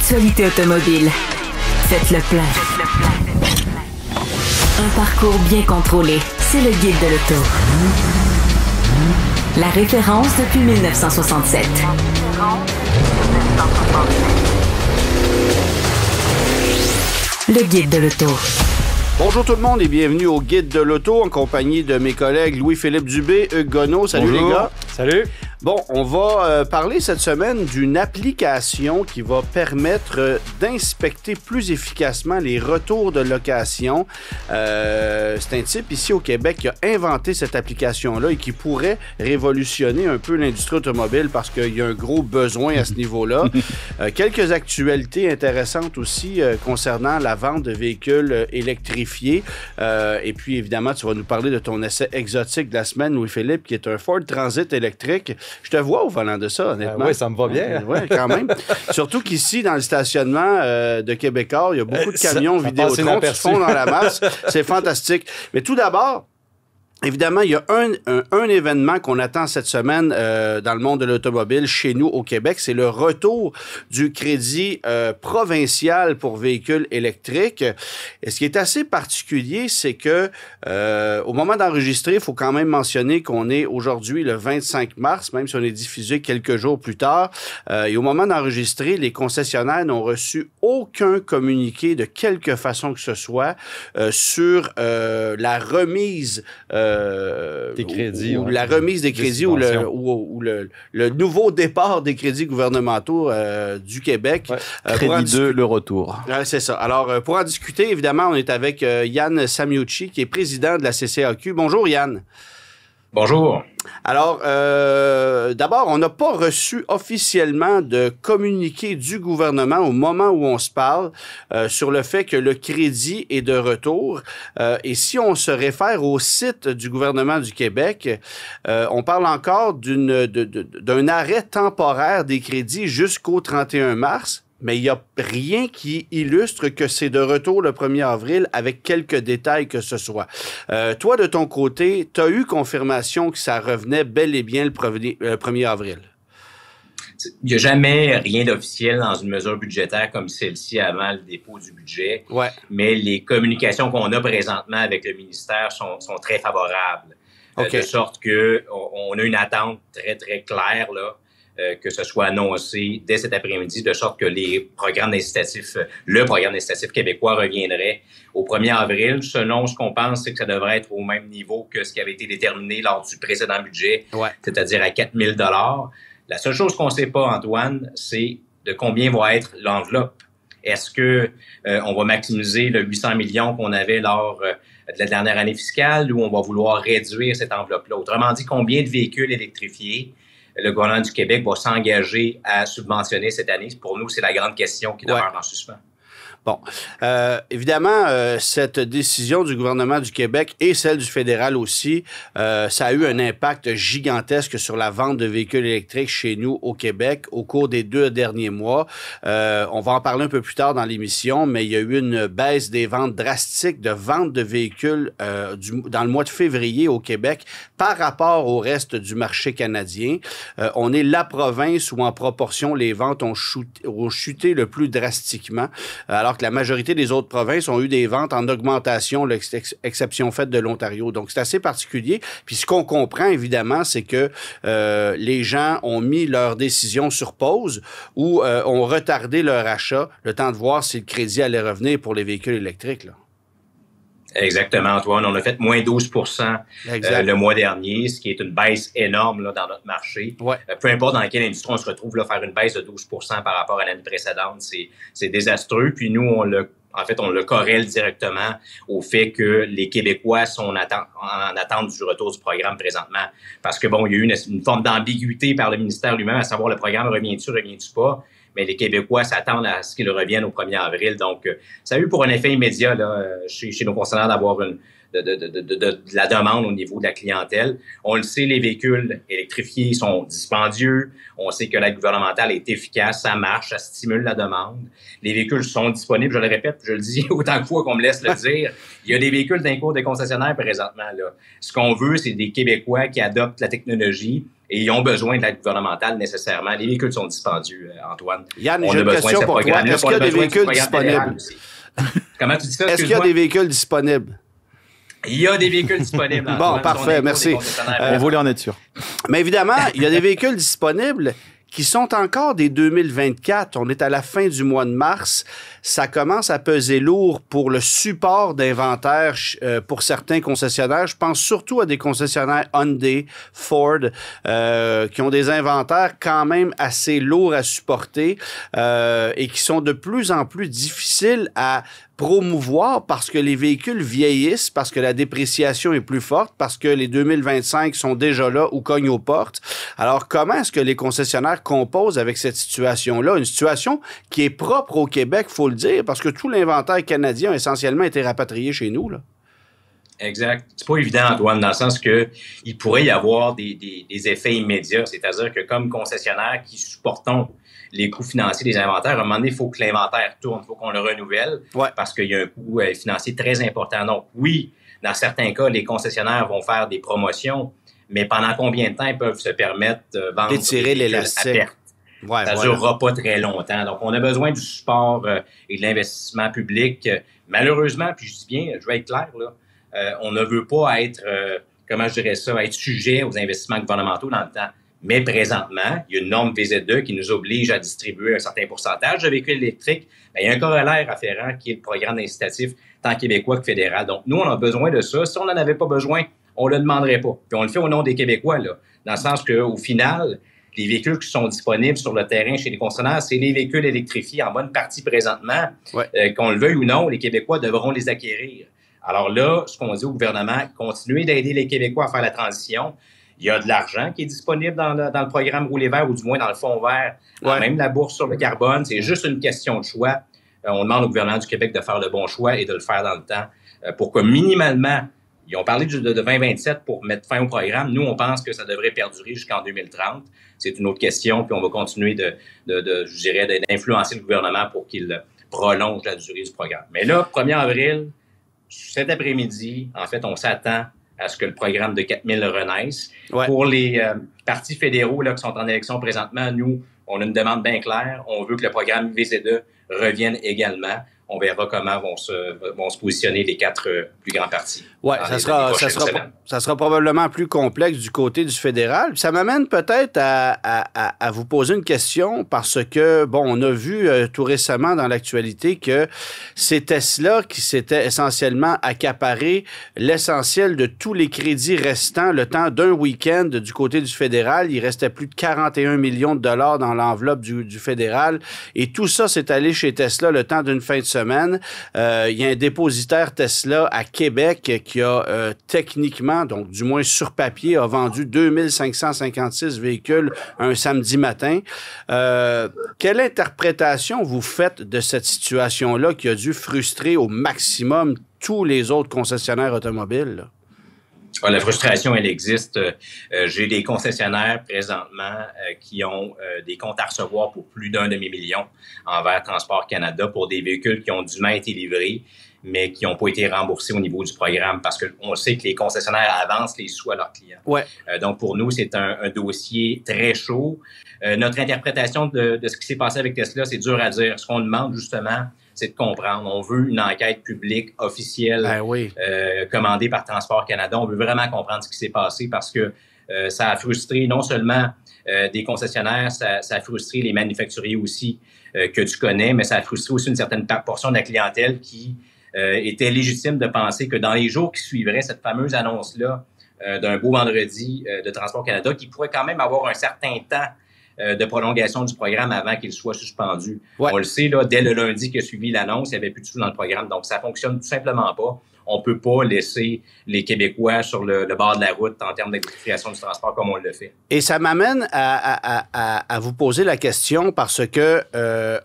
L'actualité automobile. Faites le plein. Un parcours bien contrôlé. C'est le Guide de l'auto. La référence depuis 1967. Le Guide de l'auto. Bonjour tout le monde et bienvenue au Guide de l'auto en compagnie de mes collègues Louis-Philippe Dubé, Hugues Gonneau. Salut. Bonjour. Les gars. Salut. Bon, on va parler cette semaine d'une application qui va permettre d'inspecter plus efficacement les retours de location. C'est un type ici au Québec qui a inventé cette application-là et qui pourrait révolutionner un peu l'industrie automobile parce qu'il y a un gros besoin à ce niveau-là. Quelques actualités intéressantes aussi concernant la vente de véhicules électrifiés. Et puis, évidemment, tu vas nous parler de ton essai exotique de la semaine, Louis-Philippe, qui est un Ford Transit électrique. Je te vois au volant de ça, honnêtement. Oui, ça me va bien. Oui, quand même. Surtout qu'ici, dans le stationnement de Québécois, il y a beaucoup de camions Vidéotron qui se font dans la masse. C'est fantastique. Mais tout d'abord, évidemment, il y a un événement qu'on attend cette semaine dans le monde de l'automobile chez nous au Québec. C'est le retour du crédit provincial pour véhicules électriques. Et ce qui est assez particulier, c'est que au moment d'enregistrer, il faut quand même mentionner qu'on est aujourd'hui le 25 mars, même si on est diffusé quelques jours plus tard. Et au moment d'enregistrer, les concessionnaires n'ont reçu aucun communiqué de quelque façon que ce soit sur la remise des crédits, ou la remise des crédits ou le nouveau départ des crédits gouvernementaux du Québec. Ouais. Crédit 2, le retour. C'est ça. Alors, pour en discuter, évidemment, on est avec Yann Samiucci, qui est président de la CCAQ. Bonjour, Yann. Bonjour. Alors, d'abord, on n'a pas reçu officiellement de communiqué du gouvernement au moment où on se parle sur le fait que le crédit est de retour. Et si on se réfère au site du gouvernement du Québec, on parle encore d'un arrêt temporaire des crédits jusqu'au 31 mars. Mais il n'y a rien qui illustre que c'est de retour le 1er avril avec quelques détails que ce soit. Toi, de ton côté, tu as eu confirmation que ça revenait bel et bien le 1er avril? Il n'y a jamais rien d'officiel dans une mesure budgétaire comme celle-ci avant le dépôt du budget. Ouais. Mais les communications qu'on a présentement avec le ministère sont très favorables. Okay. De sorte qu'on a une attente très, très claire là. Que ce soit annoncé dès cet après-midi, de sorte que le programme d'incitatif québécois reviendrait au 1er avril. Selon ce qu'on pense, c'est que ça devrait être au même niveau que ce qui avait été déterminé lors du précédent budget, c'est-à-dire à 4 000 $. La seule chose qu'on ne sait pas, Antoine, c'est de combien va être l'enveloppe. Est-ce que on va maximiser le 800 millions qu'on avait lors de la dernière année fiscale ou on va vouloir réduire cette enveloppe-là? Autrement dit, combien de véhicules électrifiés le gouvernement du Québec va s'engager à subventionner cette année? Pour nous, c'est la grande question qui demeure en suspens. Bon, évidemment, cette décision du gouvernement du Québec et celle du fédéral aussi, ça a eu un impact gigantesque sur la vente de véhicules électriques chez nous au Québec au cours des 2 derniers mois. On va en parler un peu plus tard dans l'émission, mais il y a eu une baisse des ventes drastiques de vente de véhicules dans le mois de février au Québec par rapport au reste du marché canadien. On est la province où en proportion les ventes ont chuté le plus drastiquement, alors que la majorité des autres provinces ont eu des ventes en augmentation, l'exception faite de l'Ontario. Donc, c'est assez particulier. Puis, ce qu'on comprend, évidemment, c'est que les gens ont mis leur décision sur pause ou ont retardé leur achat, le temps de voir si le crédit allait revenir pour les véhicules électriques, là. Exactement, Antoine. On a fait moins 12 le mois dernier, ce qui est une baisse énorme là, dans notre marché. Ouais. Peu importe dans quelle industrie on se retrouve, là, faire une baisse de 12 par rapport à l'année précédente, c'est désastreux. Puis nous, on le corrèle directement au fait que les Québécois sont en attente du retour du programme présentement. Parce que, bon, il y a eu une forme d'ambiguïté par le ministère lui-même à savoir le programme revient-tu pas. Mais les Québécois s'attendent à ce qu'il revienne au 1er avril. Donc, ça a eu pour un effet immédiat là, chez nos concessionnaires d'avoir de la demande au niveau de la clientèle. On le sait, les véhicules électrifiés sont dispendieux. On sait que l'aide gouvernementale est efficace, ça marche, ça stimule la demande. Les véhicules sont disponibles, je le répète, je le dis autant de fois qu'on me laisse le dire. Il y a des véhicules d'un cours des concessionnaires présentement, là. Ce qu'on veut, c'est des Québécois qui adoptent la technologie et ils ont besoin de l'aide gouvernementale nécessairement. Les véhicules sont dispendieux, Antoine. Yann, j'ai une question pour toi. Est-ce qu'il y a des véhicules disponibles? Comment tu dis ça? Est-ce qu'il y a des véhicules disponibles? Il y a des véhicules disponibles. Bon, parfait, merci. On voulait en être sûr. Mais évidemment, il y a des véhicules disponibles qui sont encore des 2024. On est à la fin du mois de mars. Ça commence à peser lourd pour le support d'inventaire pour certains concessionnaires. Je pense surtout à des concessionnaires Hyundai, Ford, qui ont des inventaires quand même assez lourds à supporter et qui sont de plus en plus difficiles à promouvoir parce que les véhicules vieillissent, parce que la dépréciation est plus forte, parce que les 2025 sont déjà là ou cognent aux portes. Alors, comment est-ce que les concessionnaires composent avec cette situation-là? Une situation qui est propre au Québec, il faut le dire, parce que tout l'inventaire canadien a essentiellement été rapatrié chez nous, là. Exact. C'est pas évident, Antoine, dans le sens que il pourrait y avoir des effets immédiats. C'est-à-dire que comme concessionnaire qui supportons les coûts financiers des inventaires, à un moment donné, il faut que l'inventaire tourne, il faut qu'on le renouvelle parce qu'il y a un coût financier très important. Donc oui, dans certains cas, les concessionnaires vont faire des promotions, mais pendant combien de temps ils peuvent se permettre de vendre d'étirer l'élastique à perte? Ça ne durera pas très longtemps. Donc, on a besoin du support et de l'investissement public. Malheureusement, puis je dis bien, je vais être clair, là, on ne veut pas être, comment je dirais ça, être sujet aux investissements gouvernementaux dans le temps. Mais présentement, il y a une norme VZ2 qui nous oblige à distribuer un certain pourcentage de véhicules électriques. Bien, il y a un corollaire afférent qui est le programme incitatif tant québécois que fédéral. Donc, nous, on a besoin de ça. Si on n'en avait pas besoin, on ne le demanderait pas. Puis on le fait au nom des Québécois, là, dans le sens qu'au final, les véhicules qui sont disponibles sur le terrain chez les concessionnaires, c'est les véhicules électrifiés en bonne partie présentement. Qu'on le veuille ou non, les Québécois devront les acquérir. Alors là, ce qu'on dit au gouvernement, continuer d'aider les Québécois à faire la transition. Il y a de l'argent qui est disponible dans le programme Rouler vert, ou du moins dans le fonds vert. Même la bourse sur le carbone, c'est juste une question de choix. On demande au gouvernement du Québec de faire le bon choix et de le faire dans le temps pour que minimalement, ils ont parlé de 2027 pour mettre fin au programme. Nous, on pense que ça devrait perdurer jusqu'en 2030. C'est une autre question, puis on va continuer je dirais, d'influencer le gouvernement pour qu'il prolonge la durée du programme. Mais là, 1er avril, cet après-midi, en fait, on s'attend à ce que le programme de 4000 renaisse. Pour les partis fédéraux là, qui sont en élection présentement, nous, on a une demande bien claire. On veut que le programme VZ2 revienne également. On verra comment vont se positionner les 4 plus grands partis. Oui, ça sera probablement plus complexe du côté du fédéral. Ça m'amène peut-être à vous poser une question parce que, bon, on a vu tout récemment dans l'actualité que c'est Tesla qui s'était essentiellement accaparé l'essentiel de tous les crédits restants le temps d'un week-end du côté du fédéral. Il restait plus de 41 millions de dollars dans l'enveloppe du fédéral et tout ça s'est allé chez Tesla le temps d'une fin de semaine. Il y a un dépositaire Tesla à Québec qui a techniquement, donc du moins sur papier, a vendu 2556 véhicules un samedi matin. Quelle interprétation vous faites de cette situation-là qui a dû frustrer au maximum tous les autres concessionnaires automobiles, là? La frustration, elle existe. J'ai des concessionnaires présentement qui ont des comptes à recevoir pour plus d'1 demi-million envers Transport Canada pour des véhicules qui ont dûment été livrés, mais qui n'ont pas été remboursés au niveau du programme parce qu'on sait que les concessionnaires avancent les sous à leurs clients. Donc, pour nous, c'est un dossier très chaud. Notre interprétation de ce qui s'est passé avec Tesla, c'est dur à dire. Ce qu'on demande, justement, c'est de comprendre. On veut une enquête publique officielle commandée par Transport Canada. On veut vraiment comprendre ce qui s'est passé parce que ça a frustré non seulement des concessionnaires, ça a frustré les manufacturiers aussi que tu connais, mais ça a frustré aussi une certaine portion de la clientèle qui était légitime de penser que dans les jours qui suivraient cette fameuse annonce-là d'un beau vendredi de Transport Canada, qui pourrait quand même avoir un certain temps de prolongation du programme avant qu'il soit suspendu. On le sait, là, dès le lundi qui a suivi l'annonce, il n'y avait plus de sous dans le programme. Donc, ça fonctionne tout simplement pas. On peut pas laisser les Québécois sur le bord de la route en termes d'électrification du transport comme on le fait. Et ça m'amène à vous poser la question parce que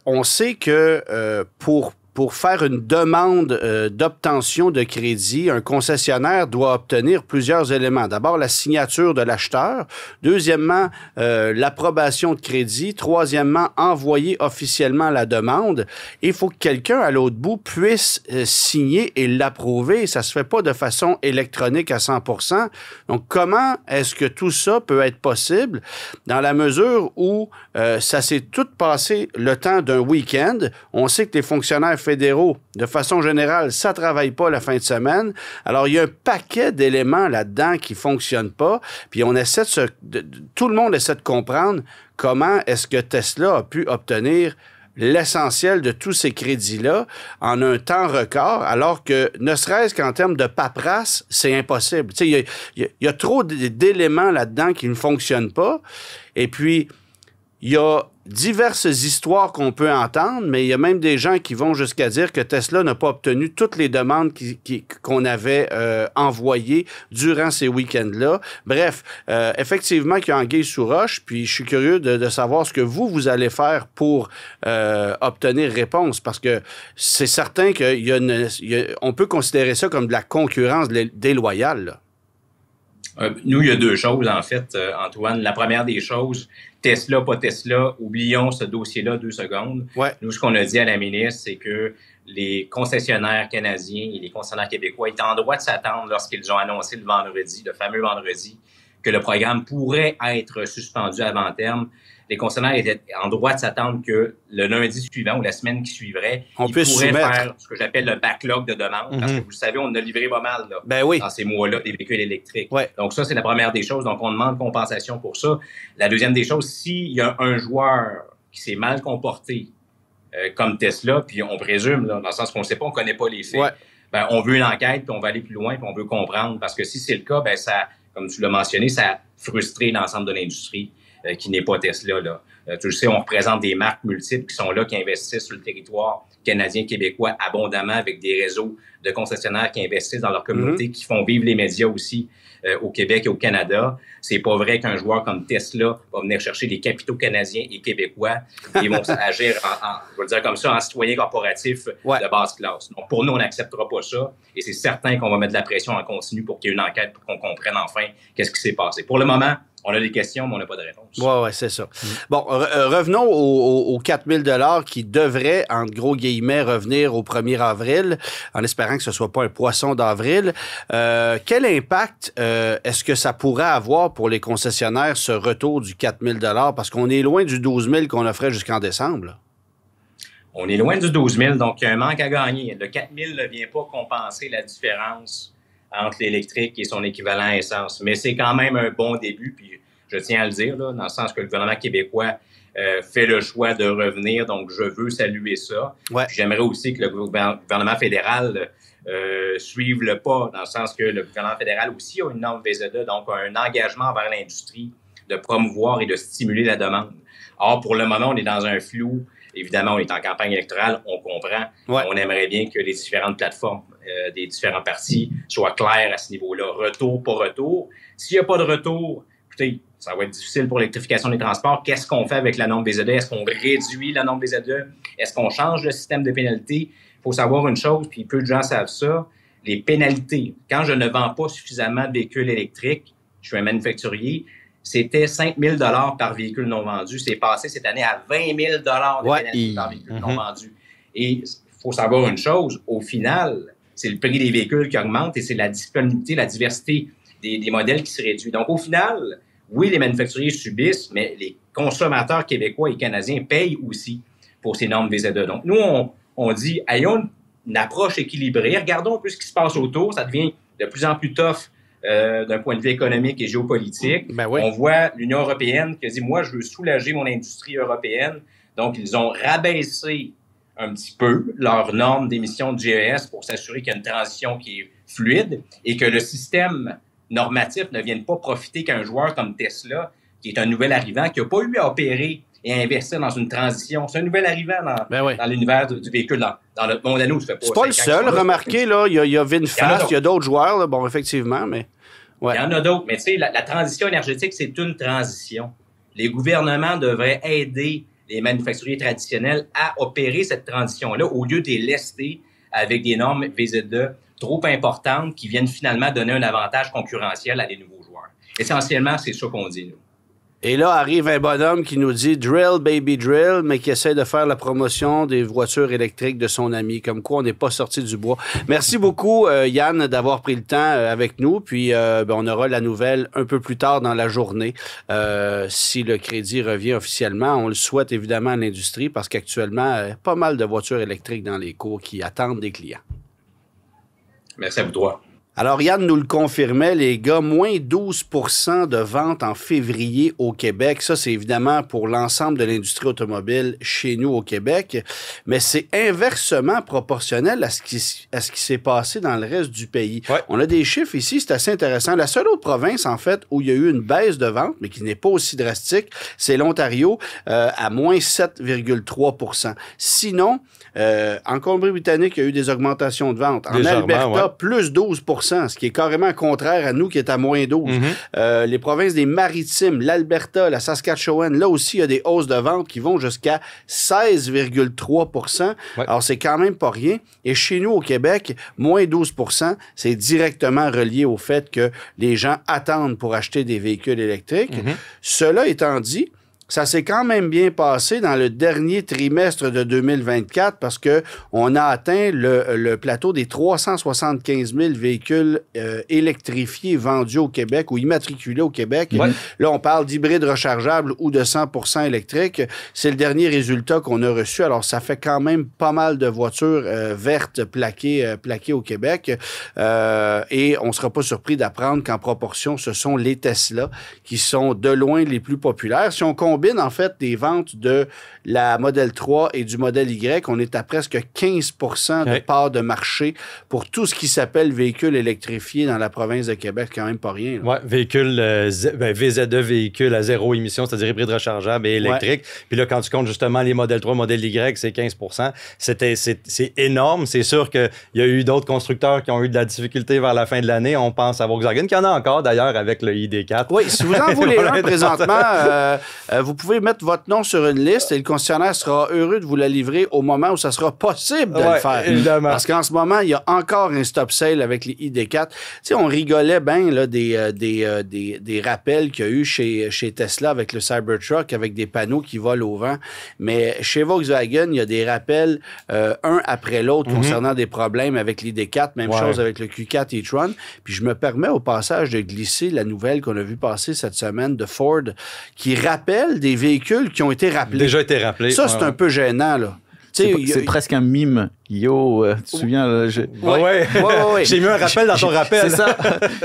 on sait que pour pour faire une demande d'obtention de crédit, un concessionnaire doit obtenir plusieurs éléments. D'abord, la signature de l'acheteur. Deuxièmement, l'approbation de crédit. Troisièmement, envoyer officiellement la demande. Il faut que quelqu'un à l'autre bout puisse signer et l'approuver. Ça se fait pas de façon électronique à 100%. Donc, comment est-ce que tout ça peut être possible dans la mesure où ça s'est tout passé le temps d'un week-end? On sait que les fonctionnaires fédéraux, de façon générale, ça ne travaille pas la fin de semaine. Alors, il y a un paquet d'éléments là-dedans qui ne fonctionnent pas. Puis, on essaie tout le monde essaie de comprendre comment est-ce que Tesla a pu obtenir l'essentiel de tous ces crédits-là en un temps record, alors que, ne serait-ce qu'en termes de paperasse, c'est impossible. Tu sais, il y a trop d'éléments là-dedans qui ne fonctionnent pas. Et puis, il y a diverses histoires qu'on peut entendre, mais il y a même des gens qui vont jusqu'à dire que Tesla n'a pas obtenu toutes les demandes qu'on avait envoyées durant ces week-ends-là. Bref, effectivement, qu'il y a anguille sous roche, puis je suis curieux de savoir ce que vous allez faire pour obtenir réponse, parce que c'est certain qu'on peut considérer ça comme de la concurrence déloyale, là. Nous, il y a deux choses, en fait, Antoine. La première des choses, Tesla, pas Tesla, oublions ce dossier-là 2 secondes. Ouais. Nous, ce qu'on a dit à la ministre, c'est que les concessionnaires canadiens et les concessionnaires québécois étaient en droit de s'attendre lorsqu'ils ont annoncé le vendredi, le fameux vendredi, que le programme pourrait être suspendu à long terme. Les concessionnaires étaient en droit de s'attendre que le lundi suivant ou la semaine qui suivrait, ils pourraient faire ce que j'appelle le backlog de demande. Parce que vous le savez, on a livré pas mal dans ces mois-là des véhicules électriques. Ouais. Donc ça, c'est la première des choses. Donc on demande compensation pour ça. La deuxième des choses, s'il y a un joueur qui s'est mal comporté, comme Tesla, puis on présume, là, dans le sens qu'on ne sait pas, on ne connaît pas les faits, ben, on veut une enquête, puis on va aller plus loin, puis on veut comprendre. Parce que si c'est le cas, ben, ça, comme tu l'as mentionné, ça a frustré l'ensemble de l'industrie. Qui n'est pas Tesla, là. Tu le sais, on représente des marques multiples qui sont là, qui investissent sur le territoire canadien, québécois abondamment avec des réseaux de concessionnaires qui investissent dans leur communauté, qui font vivre les médias aussi au Québec et au Canada. C'est pas vrai qu'un joueur comme Tesla va venir chercher des capitaux canadiens et québécois et vont agir je vais le dire comme ça, en citoyen corporatif de basse classe. Donc, pour nous, on n'acceptera pas ça et c'est certain qu'on va mettre de la pression en continu pour qu'il y ait une enquête pour qu'on comprenne enfin qu'est-ce qui s'est passé. Pour le moment, on a des questions, mais on n'a pas de réponse. Oui, c'est ça. Bon, revenons aux 4 000 qui devraient, entre gros guillemets, revenir au 1er avril, en espérant que ce ne soit pas un poisson d'avril. Quel impact est-ce que ça pourrait avoir pour les concessionnaires, ce retour du 4 000 parce qu'on est loin du 12 000 qu'on offrait jusqu'en décembre, là? On est loin du 12 000, donc il y a un manque à gagner. Le 4 000 ne vient pas compenser la différence entre l'électrique et son équivalent essence. Mais c'est quand même un bon début, puis je tiens à le dire, là, dans le sens que le gouvernement québécois fait le choix de revenir, donc je veux saluer ça. Ouais. J'aimerais aussi que le gouvernement fédéral suive le pas, dans le sens que le gouvernement fédéral aussi a une norme VZE, donc un engagement envers l'industrie de promouvoir et de stimuler la demande. Or, pour le moment, on est dans un flou. Évidemment, on est en campagne électorale, on comprend. Ouais. On aimerait bien que les différentes plateformes des différents partis soient clairs à ce niveau-là. Retour, pas retour. S'il n'y a pas de retour, écoutez, ça va être difficile pour l'électrification des transports. Qu'est-ce qu'on fait avec la norme VZE? Est-ce qu'on réduit la norme VZE? Est-ce qu'on change le système de pénalités? Il faut savoir une chose, puis peu de gens savent ça, les pénalités. Quand je ne vends pas suffisamment de véhicules électriques, je suis un manufacturier, c'était 5 000 $ par véhicule non vendu. C'est passé cette année à 20 000 $ de pénalité par véhicule non vendu. Et il faut savoir une chose, au final, c'est le prix des véhicules qui augmente et c'est la disponibilité, la diversité des modèles qui se réduit. Donc, au final, oui, les manufacturiers subissent, mais les consommateurs québécois et canadiens payent aussi pour ces normes VZE. Donc, nous, on dit, ayons une approche équilibrée. Regardons un peu ce qui se passe autour. Ça devient de plus en plus tough d'un point de vue économique et géopolitique. Ben oui. On voit l'Union européenne qui a dit, moi, je veux soulager mon industrie européenne. Donc, ils ont rabaissé un petit peu leurs normes d'émissions de GES pour s'assurer qu'il y a une transition qui est fluide et que le système normatif ne vienne pas profiter qu'un joueur comme Tesla, qui est un nouvel arrivant, qui n'a pas eu à opérer et à investir dans une transition. C'est un nouvel arrivant dans l'univers du véhicule, dans notre monde à nous. C'est pas le seul, remarquez, là, il y a VinFast, il y a d'autres joueurs, là, bon, effectivement, mais... Ouais. Il y en a d'autres, mais tu sais, la transition énergétique, c'est une transition. Les gouvernements devraient aider les manufacturiers traditionnels à opérer cette transition-là au lieu de les lester avec des normes VZ2 trop importantes qui viennent finalement donner un avantage concurrentiel à des nouveaux joueurs. Essentiellement, c'est ça qu'on dit, nous. Et là, arrive un bonhomme qui nous dit « drill, baby, drill », mais qui essaie de faire la promotion des voitures électriques de son ami. Comme quoi, on n'est pas sorti du bois. Merci beaucoup, Yann, d'avoir pris le temps avec nous. Puis, on aura la nouvelle un peu plus tard dans la journée. Si le crédit revient officiellement, on le souhaite évidemment à l'industrie parce qu'actuellement, pas mal de voitures électriques dans les cours qui attendent des clients. Merci à vous trois. Alors, Yann nous le confirmait, les gars, moins 12 % de ventes en février au Québec. Ça, c'est évidemment pour l'ensemble de l'industrie automobile chez nous au Québec, mais c'est inversement proportionnel à ce qui s'est passé dans le reste du pays. Ouais. On a des chiffres ici, c'est assez intéressant. La seule autre province, en fait, où il y a eu une baisse de ventes, mais qui n'est pas aussi drastique, c'est l'Ontario, à moins 7,3 %. Sinon, en Colombie-Britannique, il y a eu des augmentations de ventes. En Alberta, plus 12 %. Ce qui est carrément contraire à nous qui est à moins 12. Les provinces des Maritimes, l'Alberta, la Saskatchewan, là aussi, il y a des hausses de ventes qui vont jusqu'à 16,3 %. Ouais. Alors, c'est quand même pas rien. Et chez nous, au Québec, moins 12 %, c'est directement relié au fait que les gens attendent pour acheter des véhicules électriques. Cela étant dit, ça s'est quand même bien passé dans le dernier trimestre de 2024 parce que on a atteint le plateau des 375 000 véhicules électrifiés vendus au Québec ou immatriculés au Québec. Ouais. Là, on parle d'hybrides rechargeables ou de 100% électriques. C'est le dernier résultat qu'on a reçu. Alors, ça fait quand même pas mal de voitures vertes plaquées au Québec. Et on ne sera pas surpris d'apprendre qu'en proportion, ce sont les Tesla qui sont de loin les plus populaires. Si on combine en fait des ventes de la Model 3 et du Model Y, on est à presque 15 % de part de marché pour tout ce qui s'appelle véhicule électrifié dans la province de Québec. C'est quand même pas rien. Oui, VZ2, véhicule à zéro émission, c'est-à-dire hybride rechargeable et électrique. Puis là, quand tu comptes justement les Model 3, Model Y, c'est 15 %. C'est énorme. C'est sûr qu'il y a eu d'autres constructeurs qui ont eu de la difficulté vers la fin de l'année. On pense à Volkswagen, qui en a encore d'ailleurs avec le ID4. Oui, si vous en voulez un présentement, vous pouvez mettre votre nom sur une liste et le concessionnaire sera heureux de vous la livrer au moment où ça sera possible de le faire. Évidemment. Parce qu'en ce moment, il y a encore un stop sale avec les ID4. Tu sais, on rigolait bien là, des rappels qu'il y a eu chez Tesla avec le Cybertruck, avec des panneaux qui volent au vent. Mais chez Volkswagen, il y a des rappels un après l'autre concernant des problèmes avec l'ID4. Même chose avec le Q4 e-tron. Puis je me permets au passage de glisser la nouvelle qu'on a vu passer cette semaine de Ford qui rappelle des véhicules qui ont été rappelés. Déjà été rappelés. Ça, c'est un peu gênant, là. C'est presque un mime. Yo, tu te souviens? Ouais. J'ai mis un rappel dans ton rappel. C'est ça.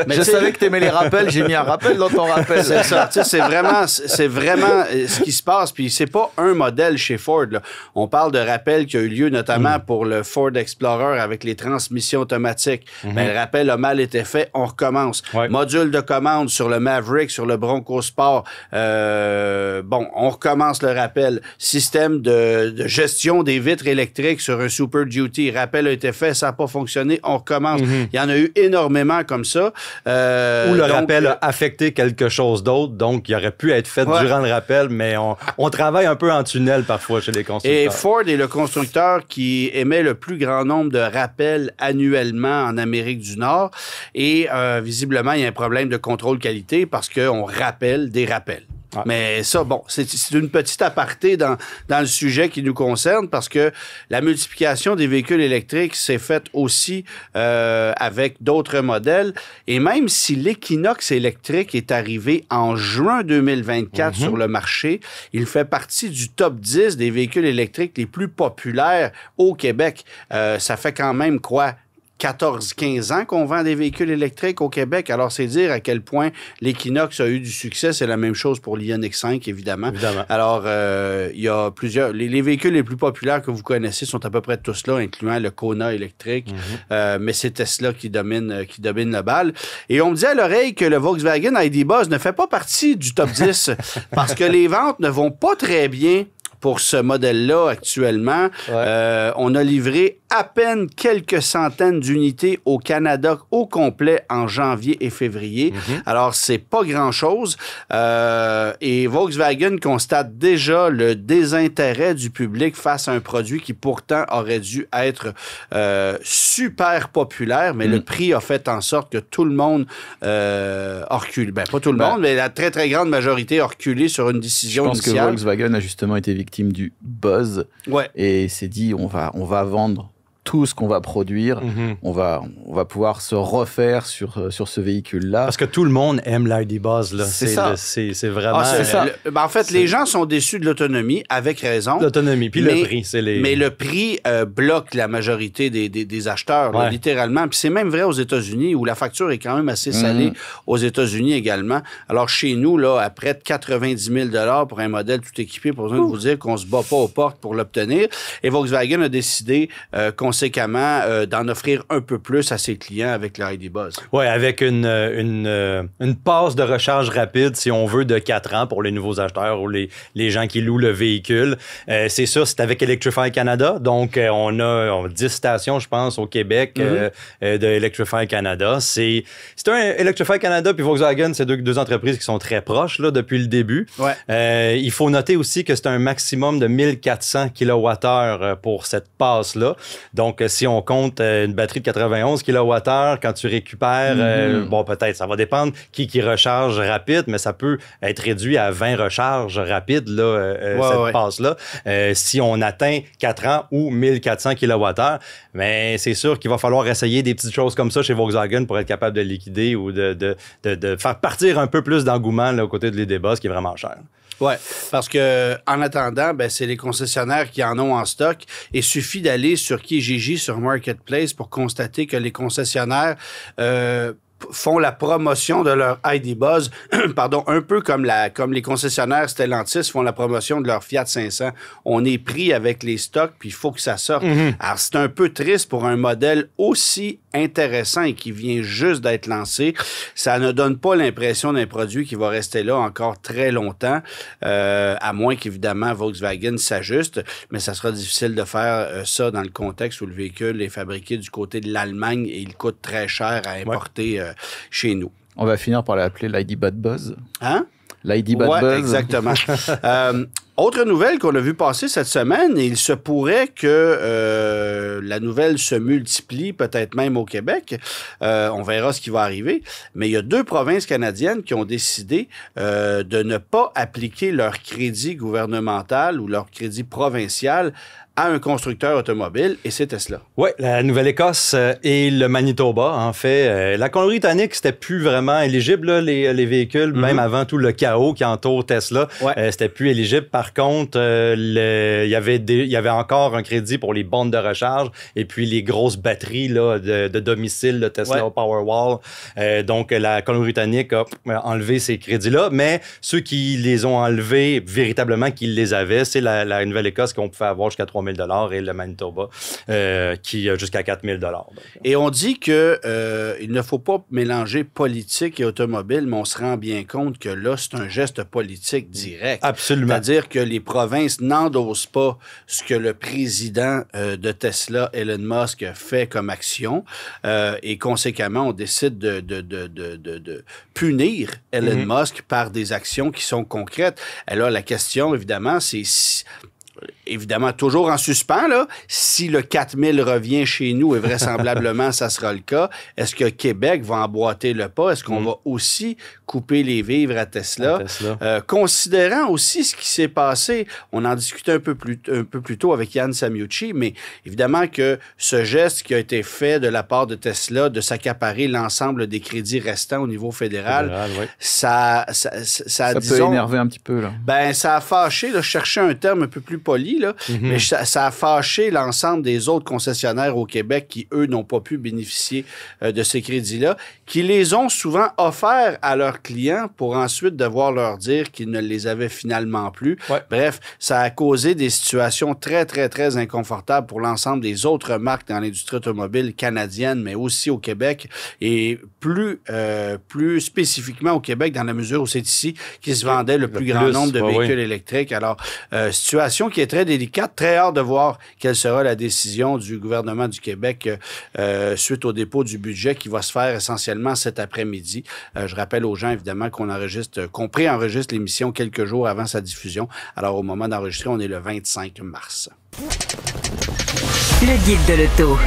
Mais je savais que tu aimais les rappels, j'ai mis un rappel dans ton rappel. C'est ça. C'est vraiment ce qui se passe. Puis c'est pas un modèle chez Ford, là. On parle de rappel qui a eu lieu notamment pour le Ford Explorer avec les transmissions automatiques. Mais le rappel a mal été fait. On recommence. Module de commande sur le Maverick, sur le Bronco Sport. On recommence le rappel. Système de gestion des vitres électriques sur un Super Duty. Rappel a été fait, ça n'a pas fonctionné, on recommence. Il y en a eu énormément comme ça. Ou le rappel a affecté quelque chose d'autre, donc il aurait pu être fait durant le rappel, mais on travaille un peu en tunnel parfois chez les constructeurs. Et Ford est le constructeur qui émet le plus grand nombre de rappels annuellement en Amérique du Nord. Et visiblement, il y a un problème de contrôle qualité parce qu'on rappelle des rappels. Mais ça, c'est une petite aparté dans le sujet qui nous concerne parce que la multiplication des véhicules électriques s'est faite aussi avec d'autres modèles. Et même si l'Equinox électrique est arrivé en juin 2024 sur le marché, il fait partie du top 10 des véhicules électriques les plus populaires au Québec. Ça fait quand même quoi? 14-15 ans qu'on vend des véhicules électriques au Québec. Alors, c'est dire à quel point l'Equinox a eu du succès. C'est la même chose pour l'Ioniq 5, évidemment. Alors, il y a plusieurs... Les véhicules les plus populaires que vous connaissez sont à peu près tous là, incluant le Kona électrique. Mais c'est Tesla qui domine le bal. Et on me dit à l'oreille que le Volkswagen ID Buzz ne fait pas partie du top 10 parce que les ventes ne vont pas très bien pour ce modèle-là actuellement. On a livré à peine quelques centaines d'unités au Canada au complet en janvier et février. Alors, c'est pas grand-chose. Et Volkswagen constate déjà le désintérêt du public face à un produit qui pourtant aurait dû être super populaire, mais le prix a fait en sorte que tout le monde a reculé. Ben, pas tout le monde, mais la très, très grande majorité a reculé sur une décision initiale. Je pense que Volkswagen a justement été victime du buzz et s'est dit on va vendre tout ce qu'on va produire, on va pouvoir se refaire sur ce véhicule-là. Parce que tout le monde aime l'ID Buzz. Là. C'est ça. C'est vraiment... c'est ça. En fait, les gens sont déçus de l'autonomie, avec raison. L'autonomie, puis le prix. Mais le prix bloque la majorité des acheteurs, là, littéralement. Puis c'est même vrai aux États-Unis, où la facture est quand même assez salée aux États-Unis également. Alors chez nous, là, à près de 90 000 pour un modèle tout équipé, pour besoin de vous dire qu'on ne se bat pas aux portes pour l'obtenir. Et Volkswagen a décidé conséquemment d'en offrir un peu plus à ses clients avec le ID Buzz. Oui, avec une passe de recharge rapide, si on veut, de 4 ans pour les nouveaux acheteurs ou les gens qui louent le véhicule. C'est ça, c'est avec Electrify Canada. Donc, on a 10 stations, je pense, au Québec de Electrify Canada. C'est un Electrify Canada puis Volkswagen, c'est deux entreprises qui sont très proches là, depuis le début. Il faut noter aussi que c'est un maximum de 1400 kWh pour cette passe-là. Donc, si on compte une batterie de 91 kWh, quand tu récupères, bon, peut-être, ça va dépendre qui recharge rapide, mais ça peut être réduit à 20 recharges rapides, là, cette passe-là. Si on atteint 4 ans ou 1400 kWh, mais c'est sûr qu'il va falloir essayer des petites choses comme ça chez Volkswagen pour être capable de liquider ou de faire partir un peu plus d'engouement là, aux côtés de l'ID Buzz, qui est vraiment cher. Oui, parce que en attendant, ben, c'est les concessionnaires qui en ont en stock. Il suffit d'aller sur Kijiji, sur Marketplace, pour constater que les concessionnaires font la promotion de leur ID Buzz, pardon, un peu comme les concessionnaires Stellantis font la promotion de leur Fiat 500. On est pris avec les stocks, puis il faut que ça sorte. Alors, c'est un peu triste pour un modèle aussi intéressant et qui vient juste d'être lancé. Ça ne donne pas l'impression d'un produit qui va rester là encore très longtemps, à moins qu'évidemment Volkswagen s'ajuste, mais ça sera difficile de faire ça dans le contexte où le véhicule est fabriqué du côté de l'Allemagne et il coûte très cher à importer chez nous. On va finir par l'appeler l'ID Bad Buzz. Hein? L'ID Bad Buzz. Exactement. Autre nouvelle qu'on a vu passer cette semaine, et il se pourrait que la nouvelle se multiplie, peut-être même au Québec. On verra ce qui va arriver. Mais il y a 2 provinces canadiennes qui ont décidé de ne pas appliquer leur crédit gouvernemental ou leur crédit provincial à un constructeur automobile, et c'est Tesla. Oui, la Nouvelle-Écosse et le Manitoba, en fait. La Colombie-Britannique, c'était plus vraiment éligible, là, les véhicules, même avant tout le chaos qui entoure Tesla. C'était plus éligible. Par contre, il y avait encore un crédit pour les bornes de recharge et puis les grosses batteries là, de domicile, le Tesla Powerwall. Donc, la Colombie-Britannique a enlevé ces crédits-là, mais ceux qui les ont enlevés, véritablement, qui les avaient, c'est la Nouvelle-Écosse qu'on pouvait avoir jusqu'à 3 000 $ et le Manitoba qui a jusqu'à 4 000 $. Et on dit que il ne faut pas mélanger politique et automobile, mais on se rend bien compte que là, c'est un geste politique direct. Absolument. C'est-à-dire que les provinces n'endossent pas ce que le président de Tesla, Elon Musk, fait comme action et conséquemment, on décide de punir Elon Musk par des actions qui sont concrètes. Alors, la question, évidemment, c'est évidemment, toujours en suspens, là. Si le 4000 revient chez nous, et vraisemblablement, ça sera le cas, est-ce que Québec va emboîter le pas? Est-ce qu'on va aussi couper les vivres à Tesla? Considérant aussi ce qui s'est passé, on en discutait un peu plus tôt avec Yann Samiucci, mais évidemment que ce geste qui a été fait de la part de Tesla de s'accaparer l'ensemble des crédits restants au niveau fédéral, ça peut énerver un petit peu, là. Ben, ça a fâché, là, je cherchais un terme un peu plus poli, là, mais ça a fâché l'ensemble des autres concessionnaires au Québec qui, eux, n'ont pas pu bénéficier de ces crédits-là, qui les ont souvent offerts à leurs clients pour ensuite devoir leur dire qu'ils ne les avaient finalement plus. Bref, ça a causé des situations très, très, très inconfortables pour l'ensemble des autres marques dans l'industrie automobile canadienne, mais aussi au Québec, et plus spécifiquement au Québec, dans la mesure où c'est ici qui se vendait le plus grand nombre de véhicules électriques. Alors, situation qui est très très délicate. Très hâte de voir quelle sera la décision du gouvernement du Québec suite au dépôt du budget qui va se faire essentiellement cet après-midi. Je rappelle aux gens, évidemment, qu'on préenregistre l'émission quelques jours avant sa diffusion. Alors, au moment d'enregistrer, on est le 25 mars. Le guide de l'auto.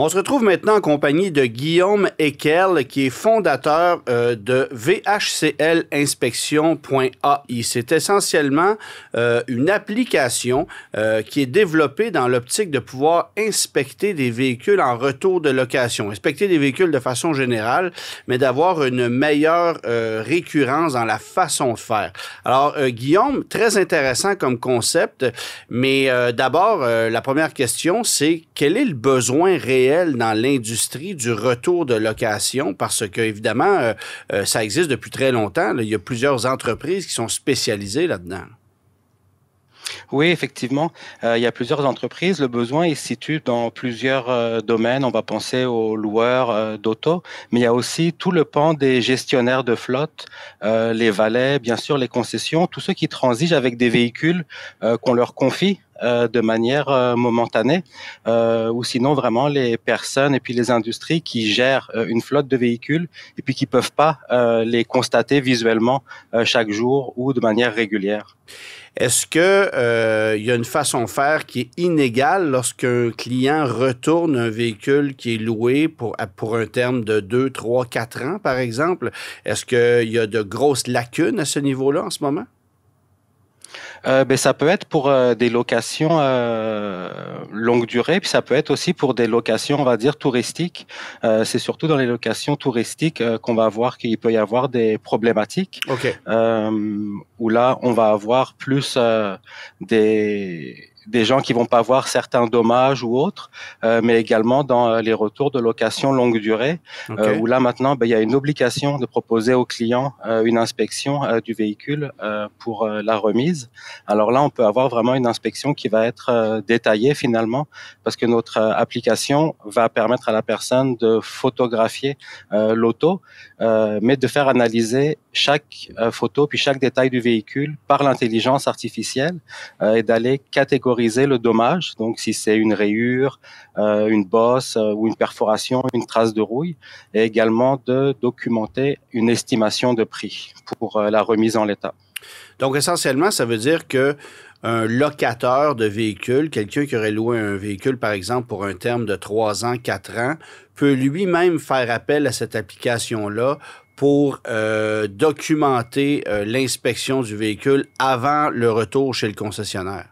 On se retrouve maintenant en compagnie de Guillaume Ekel, qui est fondateur de VHCLinspection.ai. C'est essentiellement une application qui est développée dans l'optique de pouvoir inspecter des véhicules en retour de location. Inspecter des véhicules de façon générale, mais d'avoir une meilleure récurrence dans la façon de faire. Alors, Guillaume, très intéressant comme concept, mais d'abord, la première question, c'est quel est le besoin réel dans l'industrie du retour de location, parce que évidemment, ça existe depuis très longtemps. Là. Il y a plusieurs entreprises qui sont spécialisées là-dedans. Oui, effectivement, il y a plusieurs entreprises. Le besoin il se situe dans plusieurs domaines. On va penser aux loueurs d'auto, mais il y a aussi tout le pan des gestionnaires de flotte, les valets, bien sûr les concessions, tous ceux qui transigent avec des véhicules qu'on leur confie de manière momentanée, ou sinon vraiment les personnes et puis les industries qui gèrent une flotte de véhicules et puis qui peuvent pas les constater visuellement chaque jour ou de manière régulière. Est-ce que y a une façon de faire qui est inégale lorsqu'un client retourne un véhicule qui est loué pour un terme de 2, 3, 4 ans, par exemple? Est-ce qu'il y a de grosses lacunes à ce niveau-là en ce moment? Ça peut être pour des locations longue durée, puis ça peut être aussi pour des locations, on va dire, touristiques. C'est surtout dans les locations touristiques qu'on va voir qu'il peut y avoir des problématiques. Okay. Où là, on va avoir plus des gens qui vont pas avoir certains dommages ou autres, mais également dans les retours de location longue durée, okay. Où là maintenant, il y a une obligation de proposer au client une inspection du véhicule pour la remise. Alors là, on peut avoir vraiment une inspection qui va être détaillée finalement, parce que notre application va permettre à la personne de photographier l'auto, mais de faire analyser chaque photo puis chaque détail du véhicule par l'intelligence artificielle et d'aller catégoriser le dommage, donc si c'est une rayure, une bosse ou une perforation, une trace de rouille, et également de documenter une estimation de prix pour la remise en l'état. Donc essentiellement, ça veut dire que un locateur de véhicule, quelqu'un qui aurait loué un véhicule, par exemple, pour un terme de 3 ans, 4 ans, peut lui-même faire appel à cette application-là pour documenter l'inspection du véhicule avant le retour chez le concessionnaire.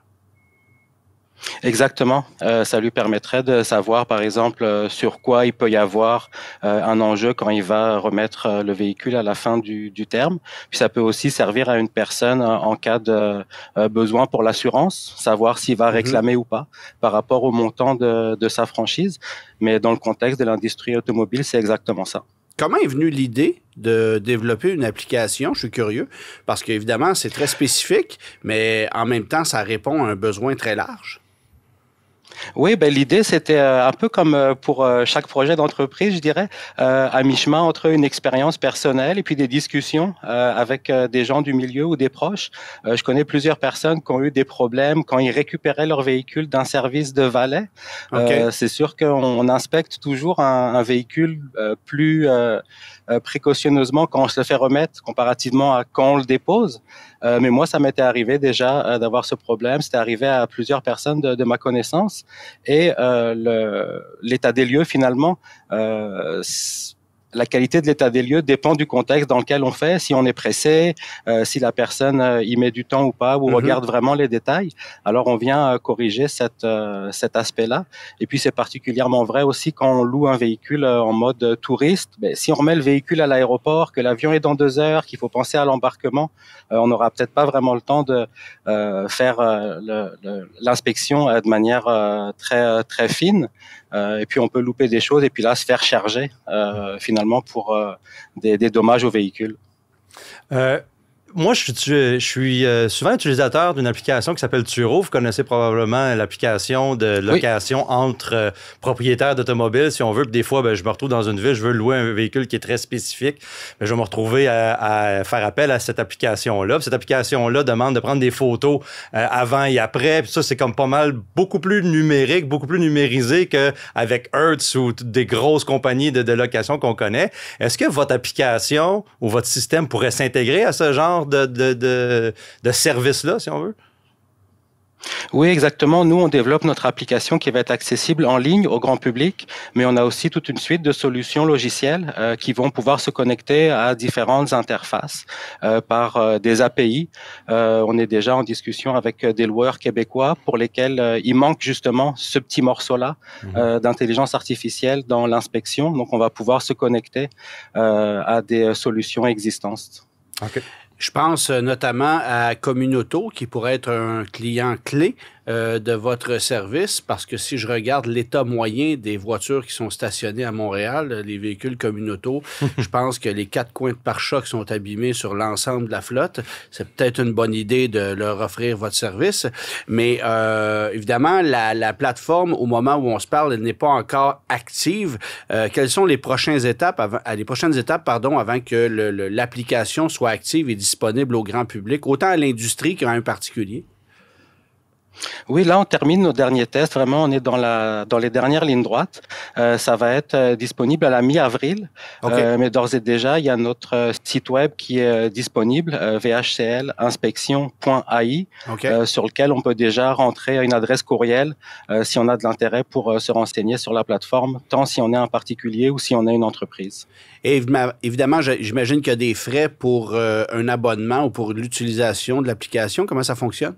Exactement. Ça lui permettrait de savoir, par exemple, sur quoi il peut y avoir un enjeu quand il va remettre le véhicule à la fin du terme. Puis ça peut aussi servir à une personne en cas de besoin pour l'assurance, savoir s'il va réclamer ou pas par rapport au montant de sa franchise. Mais dans le contexte de l'industrie automobile, c'est exactement ça. Comment est venue l'idée de développer une application? Je suis curieux, parce qu'évidemment, c'est très spécifique, mais en même temps, ça répond à un besoin très large. Oui, l'idée, c'était un peu comme pour chaque projet d'entreprise, je dirais, à mi-chemin entre une expérience personnelle et puis des discussions avec des gens du milieu ou des proches. Je connais plusieurs personnes qui ont eu des problèmes quand ils récupéraient leur véhicule d'un service de valet. Okay. C'est sûr qu'on inspecte toujours un véhicule plus précautionneusement quand on se le fait remettre comparativement à quand on le dépose. Mais moi, ça m'était arrivé déjà d'avoir ce problème. C'était arrivé à plusieurs personnes de ma connaissance. Et l'état des lieux, finalement, la qualité de l'état des lieux dépend du contexte dans lequel on fait, si on est pressé, si la personne y met du temps ou pas, ou regarde vraiment les détails. Alors, on vient corriger cet aspect-là. Et puis, c'est particulièrement vrai aussi quand on loue un véhicule en mode touriste. Si on remet le véhicule à l'aéroport, que l'avion est dans 2 heures, qu'il faut penser à l'embarquement, on n'aura peut-être pas vraiment le temps de faire l'inspection de manière très, très fine. Et puis, on peut louper des choses et puis là, se faire charger finalement pour des dommages au véhicule. moi, je suis souvent utilisateur d'une application qui s'appelle Turo. Vous connaissez probablement l'application de location entre propriétaires d'automobiles, si on veut. Puis des fois, je me retrouve dans une ville, je veux louer un véhicule qui est très spécifique. Je vais me retrouver à faire appel à cette application-là. Puis cette application-là demande de prendre des photos avant et après. Puis ça, c'est comme pas mal, beaucoup plus numérique, beaucoup plus numérisé qu'avec Hertz ou des grosses compagnies de location qu'on connaît. Est-ce que votre application ou votre système pourrait s'intégrer à ce genre de service-là, si on veut? Oui, exactement. Nous, on développe notre application qui va être accessible en ligne au grand public, mais on a aussi toute une suite de solutions logicielles qui vont pouvoir se connecter à différentes interfaces par des API. On est déjà en discussion avec des loueurs québécois pour lesquels il manque justement ce petit morceau-là d'intelligence artificielle dans l'inspection. Donc, on va pouvoir se connecter à des solutions existantes. OK. Je pense notamment à Communauto, qui pourrait être un client clé de votre service, parce que si je regarde l'état moyen des voitures qui sont stationnées à Montréal, les véhicules Communauto, je pense que les 4 coins de pare-chocs sont abîmés sur l'ensemble de la flotte. C'est peut-être une bonne idée de leur offrir votre service, mais évidemment, la plateforme, au moment où on se parle, elle n'est pas encore active. Quelles sont les prochaines étapes avant que l'application soit active et disponible au grand public, autant à l'industrie qu'à un particulier? Oui, là, on termine nos derniers tests. Vraiment, on est dans les dernières lignes droites. Ça va être disponible à la mi-avril. Okay. Mais d'ores et déjà, il y a notre site web qui est disponible, vhclinspection.ai, okay. Sur lequel on peut déjà rentrer une adresse courriel si on a de l'intérêt pour se renseigner sur la plateforme, tant si on est un particulier ou si on est une entreprise. Et évidemment, j'imagine qu'il y a des frais pour un abonnement ou pour l'utilisation de l'application. Comment ça fonctionne?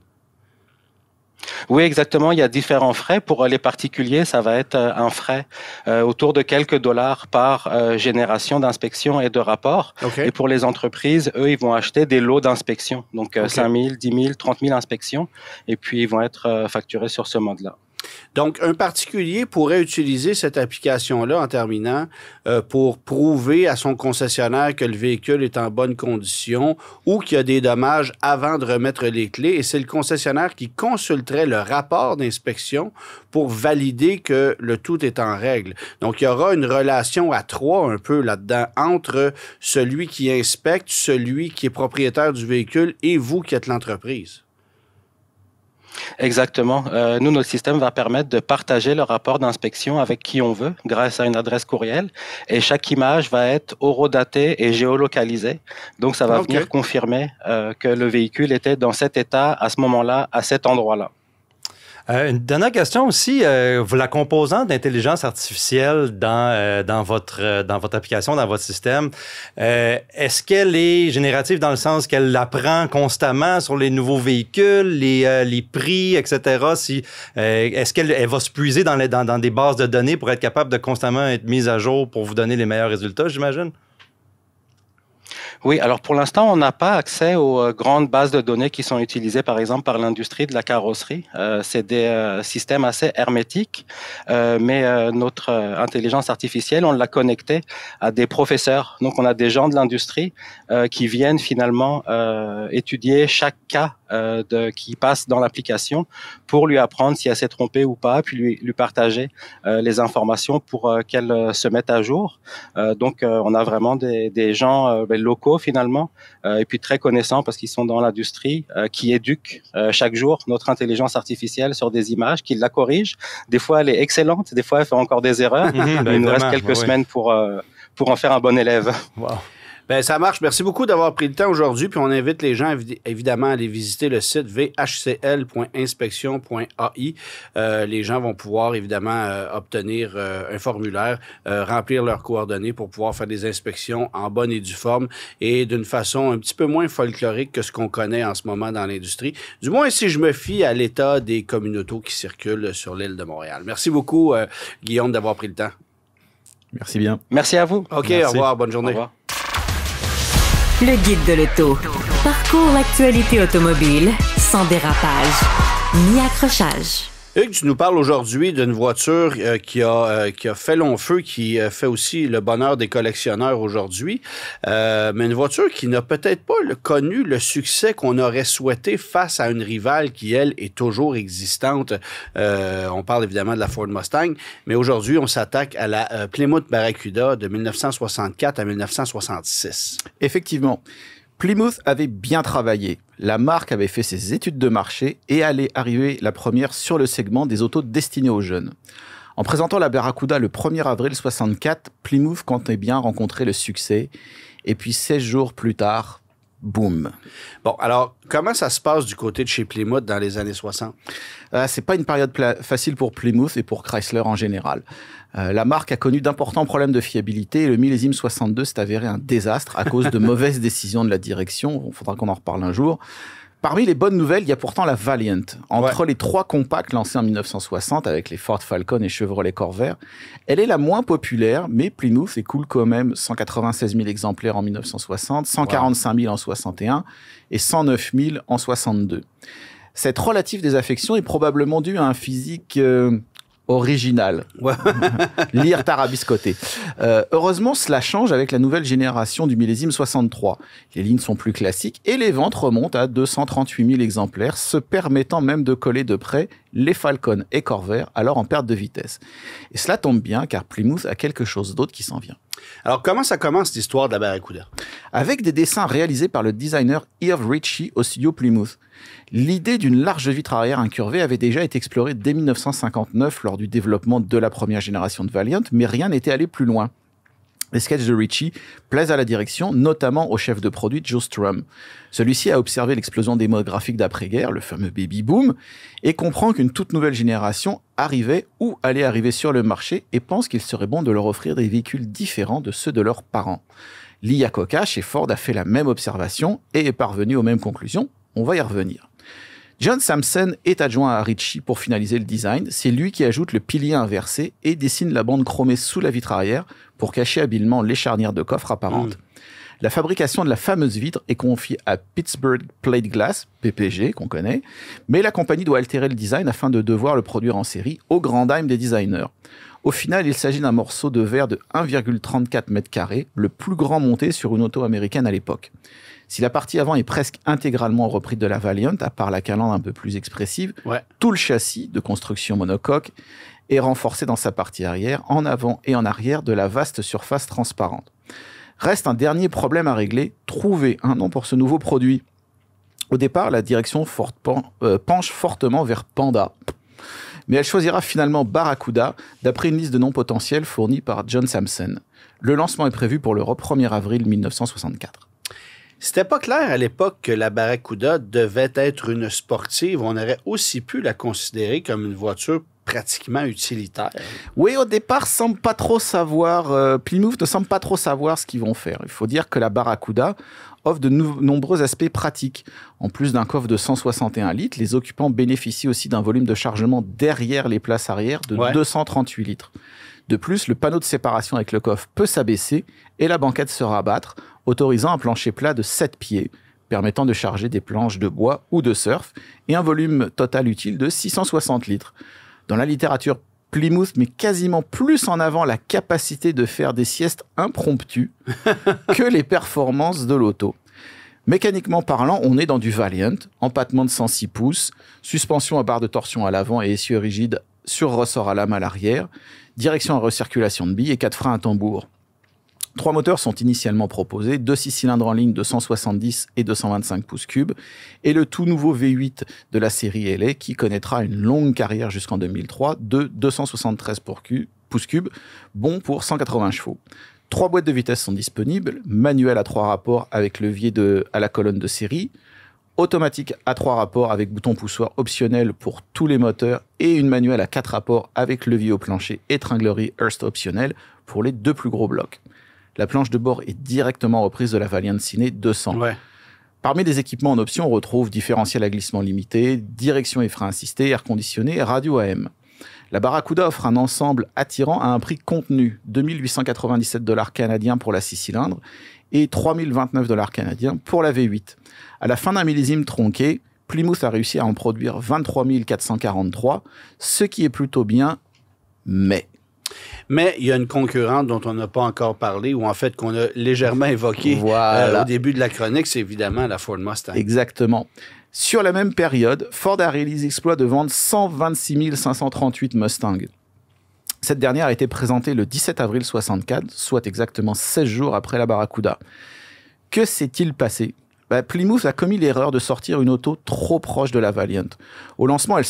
Oui, exactement. Il y a différents frais. Pour les particuliers, ça va être un frais autour de quelques dollars par génération d'inspection et de rapport. Okay. Et pour les entreprises, eux, ils vont acheter des lots d'inspection. Donc, okay. 5 000, 10 000, 30 000 inspections. Et puis, ils vont être facturés sur ce mode-là. Donc, un particulier pourrait utiliser cette application-là, en terminant, pour prouver à son concessionnaire que le véhicule est en bonne condition ou qu'il y a des dommages avant de remettre les clés. Et c'est le concessionnaire qui consulterait le rapport d'inspection pour valider que le tout est en règle. Donc, il y aura une relation à 3 un peu là-dedans entre celui qui inspecte, celui qui est propriétaire du véhicule et vous qui êtes l'entreprise. Exactement. Nous, notre système va permettre de partager le rapport d'inspection avec qui on veut grâce à une adresse courriel. Et chaque image va être horodatée et géolocalisée. Donc, ça va venir confirmer que le véhicule était dans cet état, à ce moment-là, à cet endroit-là. Une dernière question aussi, la composante d'intelligence artificielle dans votre application, dans votre système, est-ce qu'elle est générative dans le sens qu'elle apprend constamment sur les nouveaux véhicules, les prix, etc.? Est-ce qu'elle va se puiser dans des bases de données pour être capable de constamment être mise à jour pour vous donner les meilleurs résultats, j'imagine? Oui, alors pour l'instant, on n'a pas accès aux grandes bases de données qui sont utilisées, par exemple, par l'industrie de la carrosserie. C'est des systèmes assez hermétiques, mais notre intelligence artificielle, on l'a connectée à des professeurs. Donc, on a des gens de l'industrie qui viennent finalement étudier chaque cas qui passe dans l'application pour lui apprendre si elle s'est trompée ou pas, puis lui partager les informations pour qu'elle se mette à jour. Donc, on a vraiment des gens locaux finalement, et puis très connaissants parce qu'ils sont dans l'industrie, qui éduquent chaque jour notre intelligence artificielle sur des images, qui la corrigent. Des fois, elle est excellente, des fois, elle fait encore des erreurs. Il nous reste quelques semaines pour en faire un bon élève. Wow. Bien, ça marche. Merci beaucoup d'avoir pris le temps aujourd'hui. Puis on invite les gens, évidemment, à aller visiter le site vhcl.inspection.ai. Les gens vont pouvoir, évidemment, obtenir un formulaire, remplir leurs coordonnées pour pouvoir faire des inspections en bonne et due forme et d'une façon un petit peu moins folklorique que ce qu'on connaît en ce moment dans l'industrie. Du moins, si je me fie à l'état des communautés qui circulent sur l'île de Montréal. Merci beaucoup, Guillaume, d'avoir pris le temps. Merci bien. Merci à vous. OK, Merci. Au revoir. Bonne journée. Au revoir. Le guide de l'auto. Parcours l'actualité automobile sans dérapage ni accrochage. Hugues, tu nous parles aujourd'hui d'une voiture qui a fait long feu, qui fait aussi le bonheur des collectionneurs aujourd'hui, mais une voiture qui n'a peut-être pas connu le succès qu'on aurait souhaité face à une rivale qui, elle, est toujours existante. On parle évidemment de la Ford Mustang, mais aujourd'hui, on s'attaque à la Plymouth Barracuda de 1964 à 1966. Effectivement. Plymouth avait bien travaillé. La marque avait fait ses études de marché et allait arriver la première sur le segment des autos destinées aux jeunes. En présentant la Barracuda le 1er avril 64, Plymouth comptait bien rencontrer le succès. Et puis 16 jours plus tard, boum. Bon, alors, comment ça se passe du côté de chez Plymouth dans les années 60? C'est pas une période facile pour Plymouth et pour Chrysler en général. La marque a connu d'importants problèmes de fiabilité et le millésime 62 s'est avéré un désastre à cause de mauvaises décisions de la direction. Il faudra qu'on en reparle un jour. Parmi les bonnes nouvelles, il y a pourtant la Valiant. Entre les 3 compacts lancés en 1960 avec les Ford Falcon et Chevrolet Corvair, elle est la moins populaire, mais Plymouth écoule quand même 196 000 exemplaires en 1960, 145 000 en 61 et 109 000 en 62. Cette relative désaffection est probablement due à un physique original. Lire tarabiscoté. Heureusement, cela change avec la nouvelle génération du millésime 63. Les lignes sont plus classiques et les ventes remontent à 238 000 exemplaires, se permettant même de coller de près les Falcon et Corvair, alors en perte de vitesse. Et cela tombe bien, car Plymouth a quelque chose d'autre qui s'en vient. Alors, comment ça commence l'histoire de la Barracuda? Avec des dessins réalisés par le designer Irv Ritchie au studio Plymouth. L'idée d'une large vitre arrière incurvée avait déjà été explorée dès 1959 lors du développement de la première génération de Valiant, mais rien n'était allé plus loin. Les sketchs de Ritchie plaisent à la direction, notamment au chef de produit Joe Strum. Celui-ci a observé l'explosion démographique d'après-guerre, le fameux baby boom, et comprend qu'une toute nouvelle génération arrivait ou allait arriver sur le marché et pense qu'il serait bon de leur offrir des véhicules différents de ceux de leurs parents. Lee Iacocca chez Ford a fait la même observation et est parvenu aux mêmes conclusions. On va y revenir. John Sampson est adjoint à Ritchie pour finaliser le design. C'est lui qui ajoute le pilier inversé et dessine la bande chromée sous la vitre arrière pour cacher habilement les charnières de coffre apparentes. La fabrication de la fameuse vitre est confiée à Pittsburgh Plate Glass, PPG, qu'on connaît, mais la compagnie doit altérer le design afin de devoir le produire en série au grand dam des designers. Au final, il s'agit d'un morceau de verre de 1,34 m², le plus grand monté sur une auto américaine à l'époque. Si la partie avant est presque intégralement reprise de la Valiant, à part la calandre un peu plus expressive, tout le châssis, de construction monocoque, est renforcé dans sa partie arrière, en avant et en arrière de la vaste surface transparente. Reste un dernier problème à régler, trouver un nom pour ce nouveau produit. Au départ, la direction penche fortement vers Panda, mais elle choisira finalement Barracuda, d'après une liste de noms potentiels fournie par John Sampson. Le lancement est prévu pour le 1er avril 1964. C'était pas clair à l'époque que la Barracuda devait être une sportive. On aurait aussi pu la considérer comme une voiture pratiquement utilitaire. Oui, au départ, Plymouth ne semble pas trop savoir ce qu'ils vont faire. Il faut dire que la Barracuda offre de nombreux aspects pratiques. En plus d'un coffre de 161 litres, les occupants bénéficient aussi d'un volume de chargement derrière les places arrière de 238 litres. De plus, le panneau de séparation avec le coffre peut s'abaisser et la banquette se rabattre, autorisant un plancher plat de 7 pieds, permettant de charger des planches de bois ou de surf, et un volume total utile de 660 litres. Dans la littérature, Plymouth met quasiment plus en avant la capacité de faire des siestes impromptues que les performances de l'auto. Mécaniquement parlant, on est dans du Valiant, empattement de 106 pouces, suspension à barre de torsion à l'avant et essieu rigide sur ressort à lame à l'arrière, direction à recirculation de billes et 4 freins à tambour. 3 moteurs sont initialement proposés, 2 6 cylindres en ligne de 170 et 225 pouces cubes, et le tout nouveau V8 de la série LA qui connaîtra une longue carrière jusqu'en 2003 de 273 pouces cubes, bon pour 180 chevaux. 3 boîtes de vitesse sont disponibles, manuel à 3 rapports avec levier à la colonne de série, automatique à 3 rapports avec bouton poussoir optionnel pour tous les moteurs et une manuelle à 4 rapports avec levier au plancher et tringlerie Hurst optionnel pour les 2 plus gros blocs. La planche de bord est directement reprise de la Valiant Cine 200. Parmi les équipements en option, on retrouve différentiel à glissement limité, direction et frein assistés, air conditionné et radio AM. La Barracuda offre un ensemble attirant à un prix contenu, 2 897 $ canadiens pour la 6 cylindres et 3 029 $ canadiens pour la V8. À la fin d'un millésime tronqué, Plymouth a réussi à en produire 23 443, ce qui est plutôt bien, mais il y a une concurrente dont on n'a pas encore parlé, ou en fait qu'on a légèrement évoqué au début de la chronique, c'est évidemment la Ford Mustang. Exactement. Sur la même période, Ford a réalisé l'exploit de vendre 126 538 Mustang. Cette dernière a été présentée le 17 avril 64, soit exactement 16 jours après la Barracuda. Que s'est-il passé ? Plymouth a commis l'erreur de sortir une auto trop proche de la Valiant. Au lancement, elle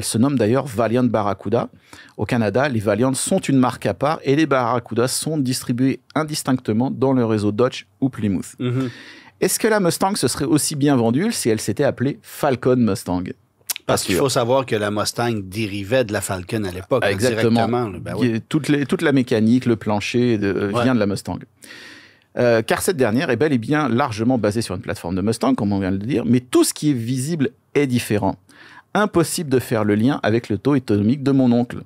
se nomme d'ailleurs Valiant Barracuda. Au Canada, les Valiant sont une marque à part et les Barracuda sont distribués indistinctement dans le réseau Dodge ou Plymouth. Mm-hmm. Est-ce que la Mustang se serait aussi bien vendue si elle s'était appelée Falcon Mustang ? Parce qu'il faut savoir que la Mustang dérivait de la Falcon à l'époque. Exactement. Directement. Oui. Toute la mécanique, le plancher vient de la Mustang. Car cette dernière est bel et bien largement basée sur une plateforme de Mustang, comme on vient de le dire, mais tout ce qui est visible est différent. Impossible de faire le lien avec le taux économique de mon oncle.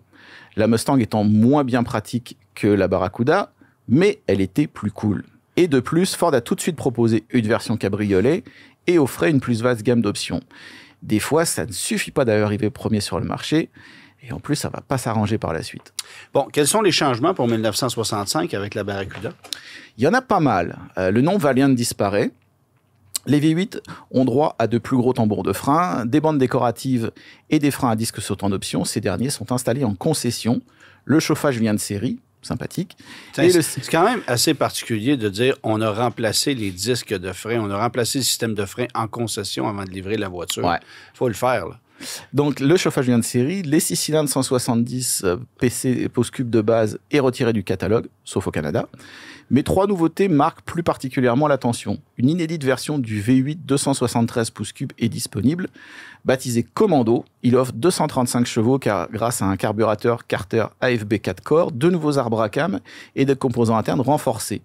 La Mustang étant moins bien pratique que la Barracuda, mais elle était plus cool. Et de plus, Ford a tout de suite proposé une version cabriolet et offrait une plus vaste gamme d'options. Des fois, ça ne suffit pas d'arriver premier sur le marché, et en plus, ça ne va pas s'arranger par la suite. Bon, quels sont les changements pour 1965 avec la Barracuda? Il y en a pas mal. Le nom Valiant disparaît. Les V8 ont droit à de plus gros tambours de frein, des bandes décoratives et des freins à disque sautant d'options. Ces derniers sont installés en concession. Le chauffage vient de série, sympathique. C'est quand même assez particulier de dire on a remplacé les disques de frein, on a remplacé le système de frein en concession avant de livrer la voiture. Il faut le faire, là. Donc, le chauffage vient de série. Les 6 cylindres 170 PC pouces cubes de base est retiré du catalogue, sauf au Canada. Mais 3 nouveautés marquent plus particulièrement l'attention. Une inédite version du V8 273 pouces cubes est disponible. Baptisé Commando, il offre 235 chevaux grâce à un carburateur Carter AFB 4 corps, 2 nouveaux arbres à cam et des composants internes renforcés.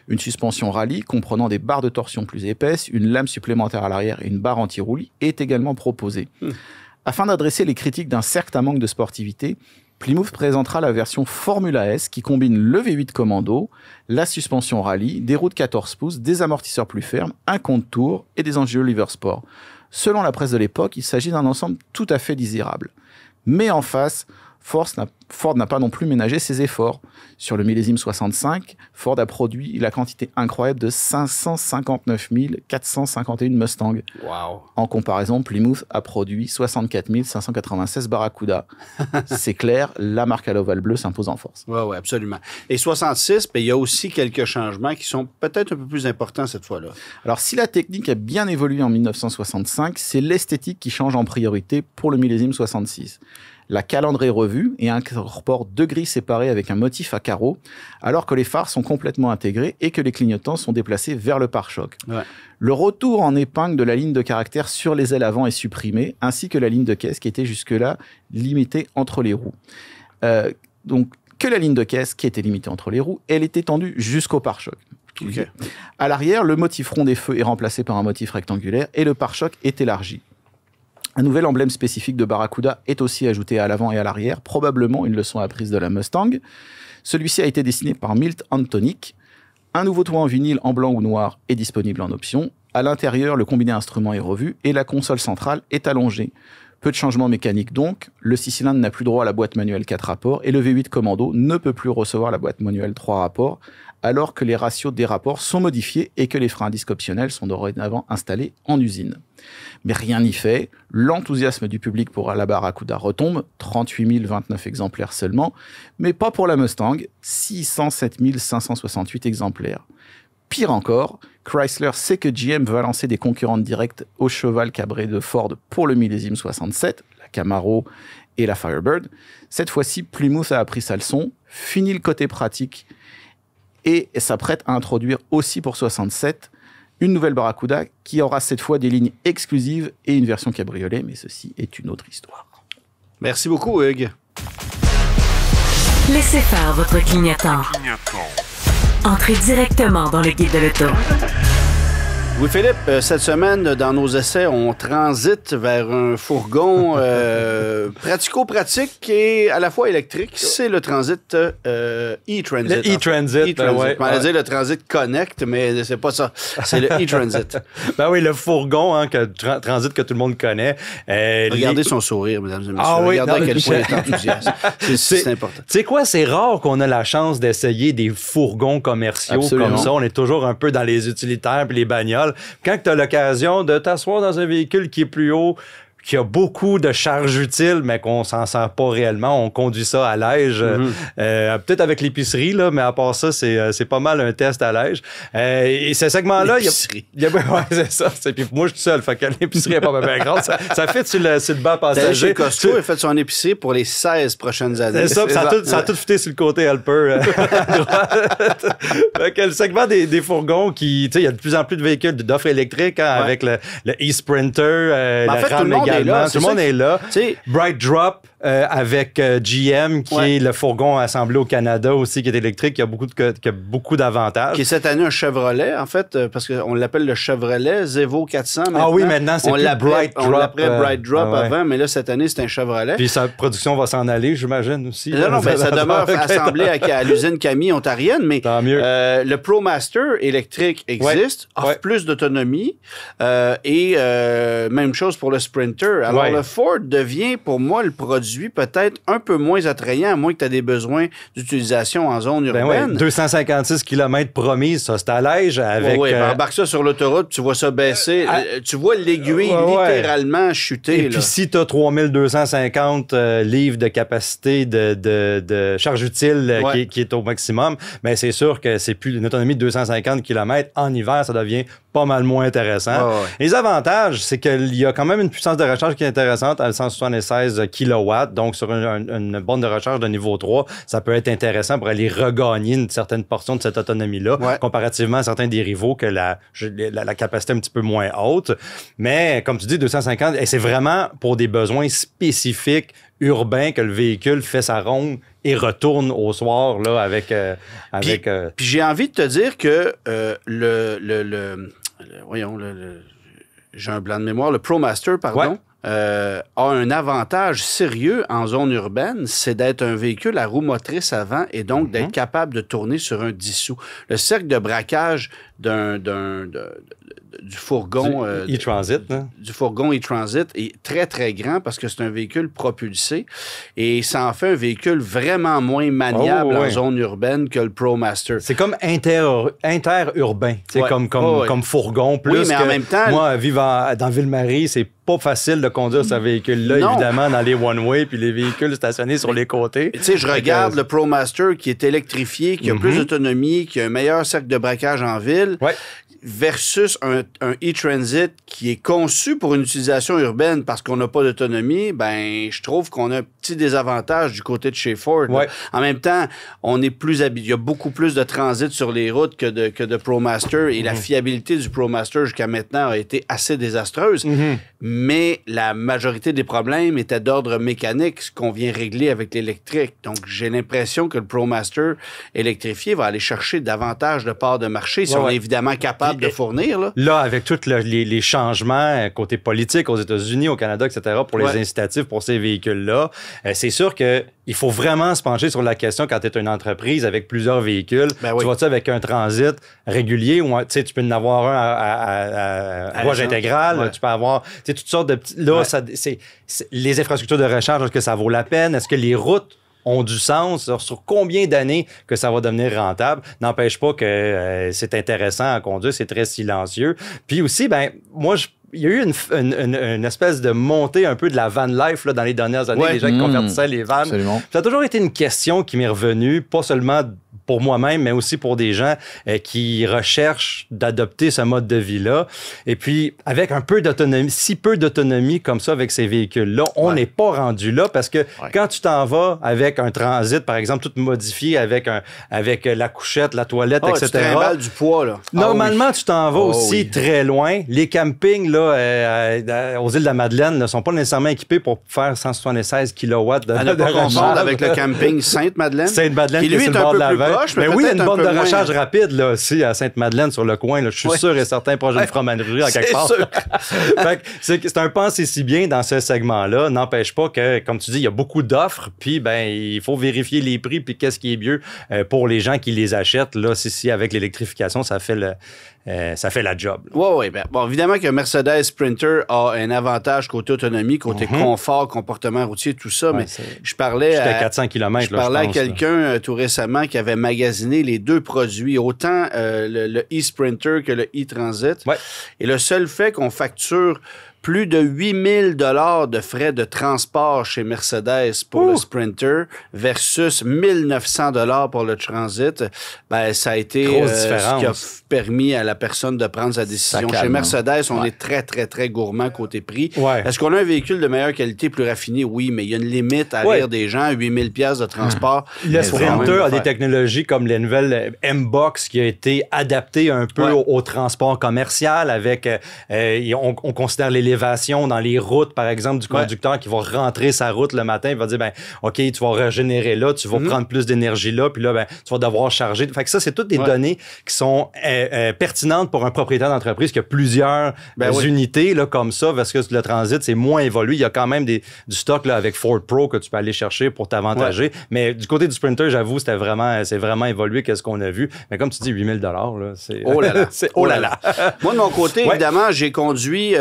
Une suspension rallye comprenant des barres de torsion plus épaisses, une lame supplémentaire à l'arrière et une barre anti-roulis est également proposée. Afin d'adresser les critiques d'un certain manque de sportivité, Plymouth présentera la version Formula S qui combine le V8 Commando, la suspension rallye, des roues de 14 pouces, des amortisseurs plus fermes, un compte-tours et des enjeux Liver Sport. Selon la presse de l'époque, il s'agit d'un ensemble tout à fait désirable. Mais en face, Ford n'a pas non plus ménagé ses efforts. Sur le millésime 65, Ford a produit la quantité incroyable de 559 451 Mustang. Wow. En comparaison, Plymouth a produit 64 596 Barracuda. C'est clair, la marque à l'ovale bleu s'impose en force. Oui, absolument. Et 66, il y a aussi quelques changements qui sont peut-être un peu plus importants cette fois-là. Alors, si la technique a bien évolué en 1965, c'est l'esthétique qui change en priorité pour le millésime 66. La calandre est revue et incorpore 2 grilles séparées avec un motif à carreaux, alors que les phares sont complètement intégrés et que les clignotants sont déplacés vers le pare-choc. Ouais. Le retour en épingle de la ligne de caractère sur les ailes avant est supprimé, ainsi que la ligne de caisse qui était jusque-là limitée entre les roues. Donc, que la ligne de caisse qui était limitée entre les roues, elle est étendue jusqu'au pare-choc. Okay. À l'arrière, le motif rond des feux est remplacé par un motif rectangulaire et le pare-choc est élargi. Un nouvel emblème spécifique de Barracuda est aussi ajouté à l'avant et à l'arrière, probablement une leçon apprise de la Mustang. Celui-ci a été dessiné par Milt Antonick. Un nouveau toit en vinyle en blanc ou noir est disponible en option. À l'intérieur, le combiné instrument est revu et la console centrale est allongée. Peu de changements mécaniques donc, le 6 cylindres n'a plus droit à la boîte manuelle 4 rapports et le V8 Commando ne peut plus recevoir la boîte manuelle 3 rapports, alors que les ratios des rapports sont modifiés et que les freins à disque optionnels sont dorénavant installés en usine. Mais rien n'y fait, l'enthousiasme du public pour la Barracuda retombe, 38 029 exemplaires seulement, mais pas pour la Mustang, 607 568 exemplaires. Pire encore, Chrysler sait que GM va lancer des concurrentes directes au cheval cabré de Ford pour le millésime 67, la Camaro et la Firebird. Cette fois-ci, Plymouth a appris sa leçon, fini le côté pratique et s'apprête à introduire aussi pour 67 une nouvelle Barracuda qui aura cette fois des lignes exclusives et une version cabriolet, mais ceci est une autre histoire. Merci beaucoup, Hugues. Laissez faire votre clignotant. Entrez directement dans le guide de l'auto. Oui, Philippe, cette semaine, dans nos essais, on transite vers un fourgon pratico-pratique et à la fois électrique. C'est le transit e-transit. Le e-transit, ouais. On allait dire le transit connect, mais c'est pas ça. C'est le e-transit. Ben oui, le fourgon, transit que tout le monde connaît. Regardez son sourire, mesdames et messieurs. Ah oui, regardez à quel point il est enthousiaste. C'est important. Tu sais quoi, c'est rare qu'on a la chance d'essayer des fourgons commerciaux. Absolument. Comme ça. On est toujours un peu dans les utilitaires et les bagnoles. Quand tu as l'occasion de t'asseoir dans un véhicule qui est plus haut, qui a beaucoup de charges utiles, mais qu'on s'en sert pas réellement. On conduit ça à l'ège. Peut-être avec l'épicerie, là, mais à part ça, c'est pas mal un test à l'ège. Et ce segment-là... L'épicerie. Ouais, c'est ça. Puis moi, je suis seul. Fait que l'épicerie n'est pas bien grande. Ça fit sur le banc passager. Chez Costco, il a fait son épicerie pour les 16 prochaines années. C'est ça. Ça a tout fité sur le côté helper. Fait que le segment des fourgons qui... Tu sais, il y a de plus en plus de véhicules d'offres électriques avec le e-Sprinter, le RAM également. Tout le monde est là. Bright Drop avec GM, qui est le fourgon assemblé au Canada aussi, qui est électrique, qui a beaucoup d'avantages. Qui est cette année un Chevrolet, en fait, parce qu'on l'appelle le Chevrolet Zevo 400. Maintenant. Ah oui, maintenant, c'est plus Bright Drop. On l'appelait Bright Drop avant, mais là, cette année, c'est un Chevrolet. Puis sa production va s'en aller, j'imagine, aussi. Non, mais ça demeure assemblé à l'usine Camille ontarienne, mais tant mieux. Le ProMaster électrique existe, offre plus d'autonomie, et même chose pour le Sprinter. Alors, le Ford devient, pour moi, le produit peut-être un peu moins attrayant, à moins que tu aies des besoins d'utilisation en zone urbaine. 256 km promise, ça, c'est à l'ège avec... Oui, embarque ça sur l'autoroute, tu vois ça baisser. Tu vois l'aiguille littéralement chuter. Et puis, si tu as 3250 livres de capacité de charge utile qui est au maximum, ben c'est sûr que c'est plus une autonomie de 250 km. En hiver, ça devient pas mal moins intéressant. Les avantages, c'est qu'il y a quand même une puissance de recharge qui est intéressante à 176 kW. Donc, sur une borne de recharge de niveau 3, ça peut être intéressant pour aller regagner une certaine portion de cette autonomie-là, comparativement à certains des rivaux que la capacité est un petit peu moins haute. Mais, comme tu dis, 250, et c'est vraiment pour des besoins spécifiques urbains que le véhicule fait sa ronde et retourne au soir là, avec... Puis j'ai envie de te dire que j'ai un blanc de mémoire, le ProMaster, pardon, a un avantage sérieux en zone urbaine, c'est d'être un véhicule à roue motrice avant et donc d'être capable de tourner sur un 10 sous. Le cercle de braquage du fourgon e-transit, du fourgon e-transit est très, très grand parce que c'est un véhicule propulsé et ça en fait un véhicule vraiment moins maniable en zone urbaine que le ProMaster. C'est comme interurbain, comme fourgon. Plus mais en même temps... Moi, vivant dans Ville-Marie, c'est pas facile de conduire ce véhicule-là, évidemment, dans les one-way puis les véhicules stationnés sur les côtés. Tu sais, je regarde le ProMaster qui est électrifié, qui a plus d'autonomie, qui a un meilleur cercle de braquage en ville, versus un e-transit qui est conçu pour une utilisation urbaine parce qu'on n'a pas d'autonomie, ben je trouve qu'on a un petit désavantage du côté de chez Ford. En même temps, on est plus habitué. Il y a beaucoup plus de transit sur les routes que de ProMaster et la fiabilité du ProMaster jusqu'à maintenant a été assez désastreuse. Mais la majorité des problèmes étaient d'ordre mécanique, ce qu'on vient régler avec l'électrique. Donc, j'ai l'impression que le ProMaster électrifié va aller chercher davantage de parts de marché si on est évidemment capable de fournir. Là, avec tous les changements côté politique aux États-Unis, au Canada, etc., pour les incitatifs pour ces véhicules-là, c'est sûr qu'il faut vraiment se pencher sur la question quand tu es une entreprise avec plusieurs véhicules. Tu vas-tu avec un transit régulier ou tu peux en avoir un à rouage intégral, tu peux avoir toutes sortes de petits... Là, les infrastructures de recharge, est-ce que ça vaut la peine? Est-ce que les routes ont du sens, sur combien d'années que ça va devenir rentable. N'empêche pas que c'est intéressant à conduire, c'est très silencieux. Puis aussi, moi, il y a eu une espèce de montée un peu de la van life là, dans les dernières années, les gens qui convertissaient les vannes. Absolument. Ça a toujours été une question qui m'est revenue, pas seulement pour moi-même, mais aussi pour des gens qui recherchent d'adopter ce mode de vie-là. Et puis, avec un peu d'autonomie, si peu d'autonomie comme ça avec ces véhicules-là, on n'est pas rendu là parce que quand tu t'en vas avec un transit, par exemple, tout modifié avec la couchette, la toilette, etc. Tu trimbales du poids, là. Normalement, tu t'en vas aussi très loin. Les campings, là, aux îles de la Madeleine, ne sont pas nécessairement équipés pour faire 176 kW de recharge. Avec le camping Sainte-Madeleine. Sainte-Madeleine, qui est sur le bord de la mer. proche, mais oui, il y a une borne de moins... recharge rapide, là, aussi, à Sainte-Madeleine, sur le coin. Là. Je suis sûr et certain, proche d'une fromagerie, à quelque part. Fait que c'est un pensée si bien dans ce segment-là. N'empêche pas que, comme tu dis, il y a beaucoup d'offres, puis il faut vérifier les prix, puis qu'est-ce qui est mieux pour les gens qui les achètent. Là, si avec l'électrification, ça fait la job. Oui. Bon, évidemment que Mercedes Sprinter a un avantage côté autonomie, côté confort, comportement routier, tout ça, mais je parlais à 400 km. Je parlais à quelqu'un tout récemment qui avait magasiné les deux produits, autant le e-Sprinter que le e-Transit. Ouais. Et le seul fait qu'on facture plus de 8 000 de frais de transport chez Mercedes pour le Sprinter versus 1 900 pour le Transit, ça a été ce qui a permis à la personne de prendre sa décision. Chez Mercedes, on est très, très, très gourmand côté prix. Ouais. Est-ce qu'on a un véhicule de meilleure qualité, plus raffiné? Oui, mais il y a une limite à rire des gens. 8 000 de transport. Le Sprinter a des technologies comme les nouvelles M-Box qui a été adaptée un peu au transport commercial avec, on considère l'élévation dans les routes, par exemple, du conducteur qui va rentrer sa route le matin, il va dire, OK, tu vas régénérer là, tu vas prendre plus d'énergie là, puis là, tu vas devoir charger. Fait que ça, c'est toutes des données qui sont pertinentes pour un propriétaire d'entreprise qui a plusieurs unités là, comme ça, parce que le Transit, c'est moins évolué. Il y a quand même du stock là, avec Ford Pro que tu peux aller chercher pour t'avantager. Ouais. Mais du côté du Sprinter, j'avoue, c'est vraiment évolué qu'est-ce qu'on a vu. Mais comme tu dis, 8 000 là, c'est... Oh là là! Moi, de mon côté, évidemment, j'ai conduit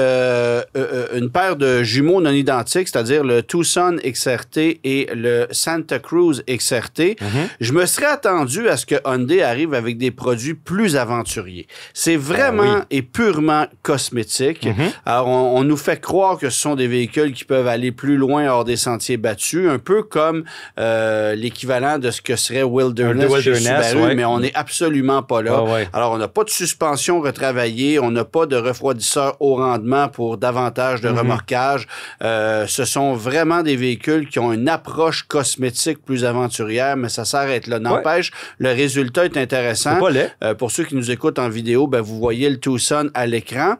une paire de jumeaux non identiques, c'est-à-dire le Tucson XRT et le Santa Cruz XRT. Je me serais attendu à ce que Hyundai arrive avec des produits plus aventuriers. C'est vraiment et purement cosmétique. Alors, on nous fait croire que ce sont des véhicules qui peuvent aller plus loin hors des sentiers battus, un peu comme l'équivalent de ce que serait Wilderness chez Subaru, mais on n'est absolument pas là. Alors, on n'a pas de suspension retravaillée, on n'a pas de refroidisseur haut rendement pour davantage de remorquage. Ce sont vraiment des véhicules qui ont une approche cosmétique plus aventurière, mais ça s'arrête là. N'empêche, le résultat est intéressant. C'est pas laid. Pour ceux qui nous écoutent en vidéo, vous voyez le Tucson à l'écran.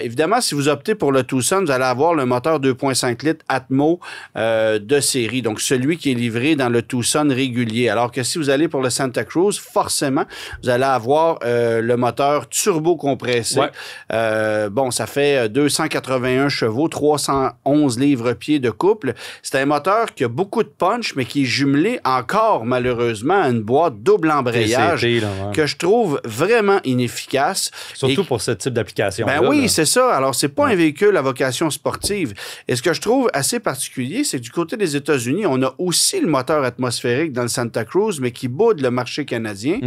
Évidemment, si vous optez pour le Tucson, vous allez avoir le moteur 2.5 litres Atmo de série, donc celui qui est livré dans le Tucson régulier. Alors que si vous allez pour le Santa Cruz, forcément, vous allez avoir le moteur turbo compressé. Ça fait 281 chevaux, 311 livres-pieds de couple. C'est un moteur qui a beaucoup de punch, mais qui est jumelé encore, malheureusement, à une boîte double embrayage que je trouve vraiment inefficace. Surtout pour ce type d'application. C'est ça. Alors, c'est pas un véhicule à vocation sportive. Et ce que je trouve assez particulier, c'est que du côté des États-Unis, on a aussi le moteur atmosphérique dans le Santa Cruz, mais qui boude le marché canadien.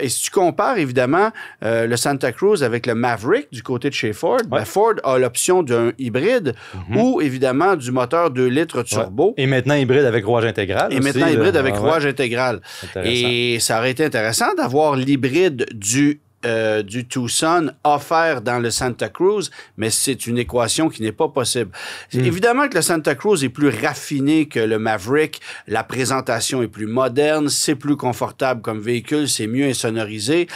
Et si tu compares, évidemment, le Santa Cruz avec le Maverick du côté de chez Ford, Ford a l'option d'un hybride ou, évidemment, du moteur 2 litres turbo. Et maintenant, hybride avec rouage intégral. Rouage intégral. Et ça aurait été intéressant d'avoir l'hybride du Tucson offert dans le Santa Cruz, mais c'est une équation qui n'est pas possible. Évidemment que le Santa Cruz est plus raffiné que le Maverick, la présentation est plus moderne, c'est plus confortable comme véhicule, c'est mieux insonorisé,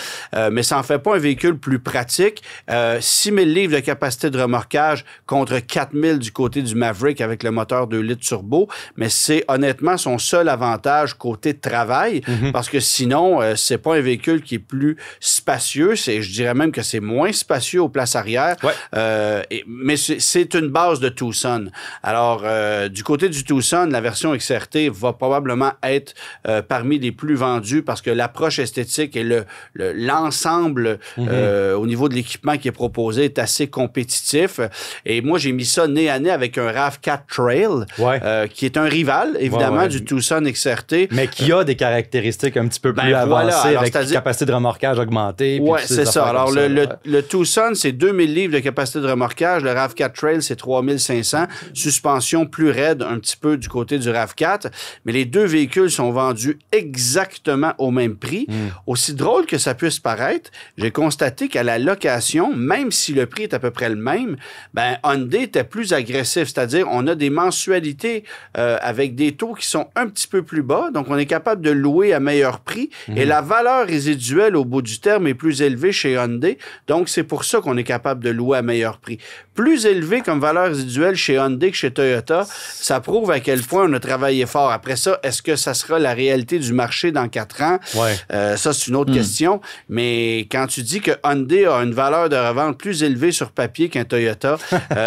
mais ça n'en fait pas un véhicule plus pratique. 6 000 livres de capacité de remorquage contre 4 000 du côté du Maverick avec le moteur 2 litres turbo, mais c'est honnêtement son seul avantage côté de travail, parce que sinon, c'est pas un véhicule qui est plus spacieux. Je dirais même que c'est moins spacieux aux places arrière, mais c'est une base de Tucson. Alors, du côté du Tucson, la version XRT va probablement être parmi les plus vendues parce que l'approche esthétique et l'ensemble au niveau de l'équipement qui est proposé est assez compétitif. Et moi, j'ai mis ça nez à nez avec un RAV4 Trail, qui est un rival, évidemment, du Tucson XRT. Mais qui a des caractéristiques un petit peu plus avancées, avec une capacité de remorquage augmentée. Oui, c'est ça. Alors, le Tucson, c'est 2000 livres de capacité de remorquage. Le RAV4 Trail, c'est 3500. Suspension plus raide un petit peu du côté du RAV4. Mais les deux véhicules sont vendus exactement au même prix. Aussi drôle que ça puisse paraître, j'ai constaté qu'à la location, même si le prix est à peu près le même, Hyundai était plus agressif. C'est-à-dire, on a des mensualités avec des taux qui sont un petit peu plus bas. Donc, on est capable de louer à meilleur prix. Et la valeur résiduelle au bout du terme est plus plus élevé chez Hyundai. Donc, c'est pour ça qu'on est capable de louer à meilleur prix. Plus élevé comme valeur résiduelle chez Hyundai que chez Toyota, ça prouve à quel point on a travaillé fort. Après ça, est-ce que ça sera la réalité du marché dans 4 ans? Ça, c'est une autre question. Mais quand tu dis que Hyundai a une valeur de revente plus élevée sur papier qu'un Toyota,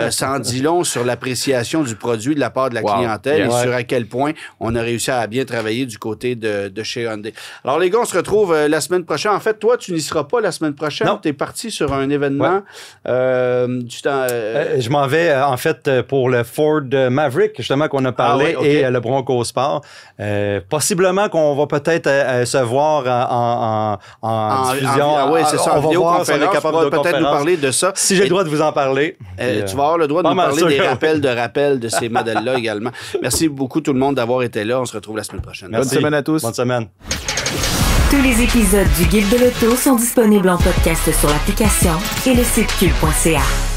ça en dit long sur l'appréciation du produit de la part de la clientèle et sur à quel point on a réussi à bien travailler du côté de chez Hyundai. Alors, les gars, on se retrouve la semaine prochaine. En fait, toi, tu n'y seras pas la semaine prochaine. Non. Tu es parti sur un événement. Je m'en vais, en fait, pour le Ford Maverick, justement, qu'on a parlé, et le Bronco Sport. Possiblement qu'on va peut-être se voir en diffusion. Oui, c'est ça. On va voir si on est capable de peut-être nous parler de ça. Si j'ai le droit de vous en parler. Tu vas avoir le droit de nous parler des rappels de ces modèles-là également. Merci beaucoup tout le monde d'avoir été là. On se retrouve la semaine prochaine. Merci. Bonne semaine à tous. Bonne semaine. Tous les épisodes du Guide de l'auto sont disponibles en podcast sur l'application et le site cube.ca.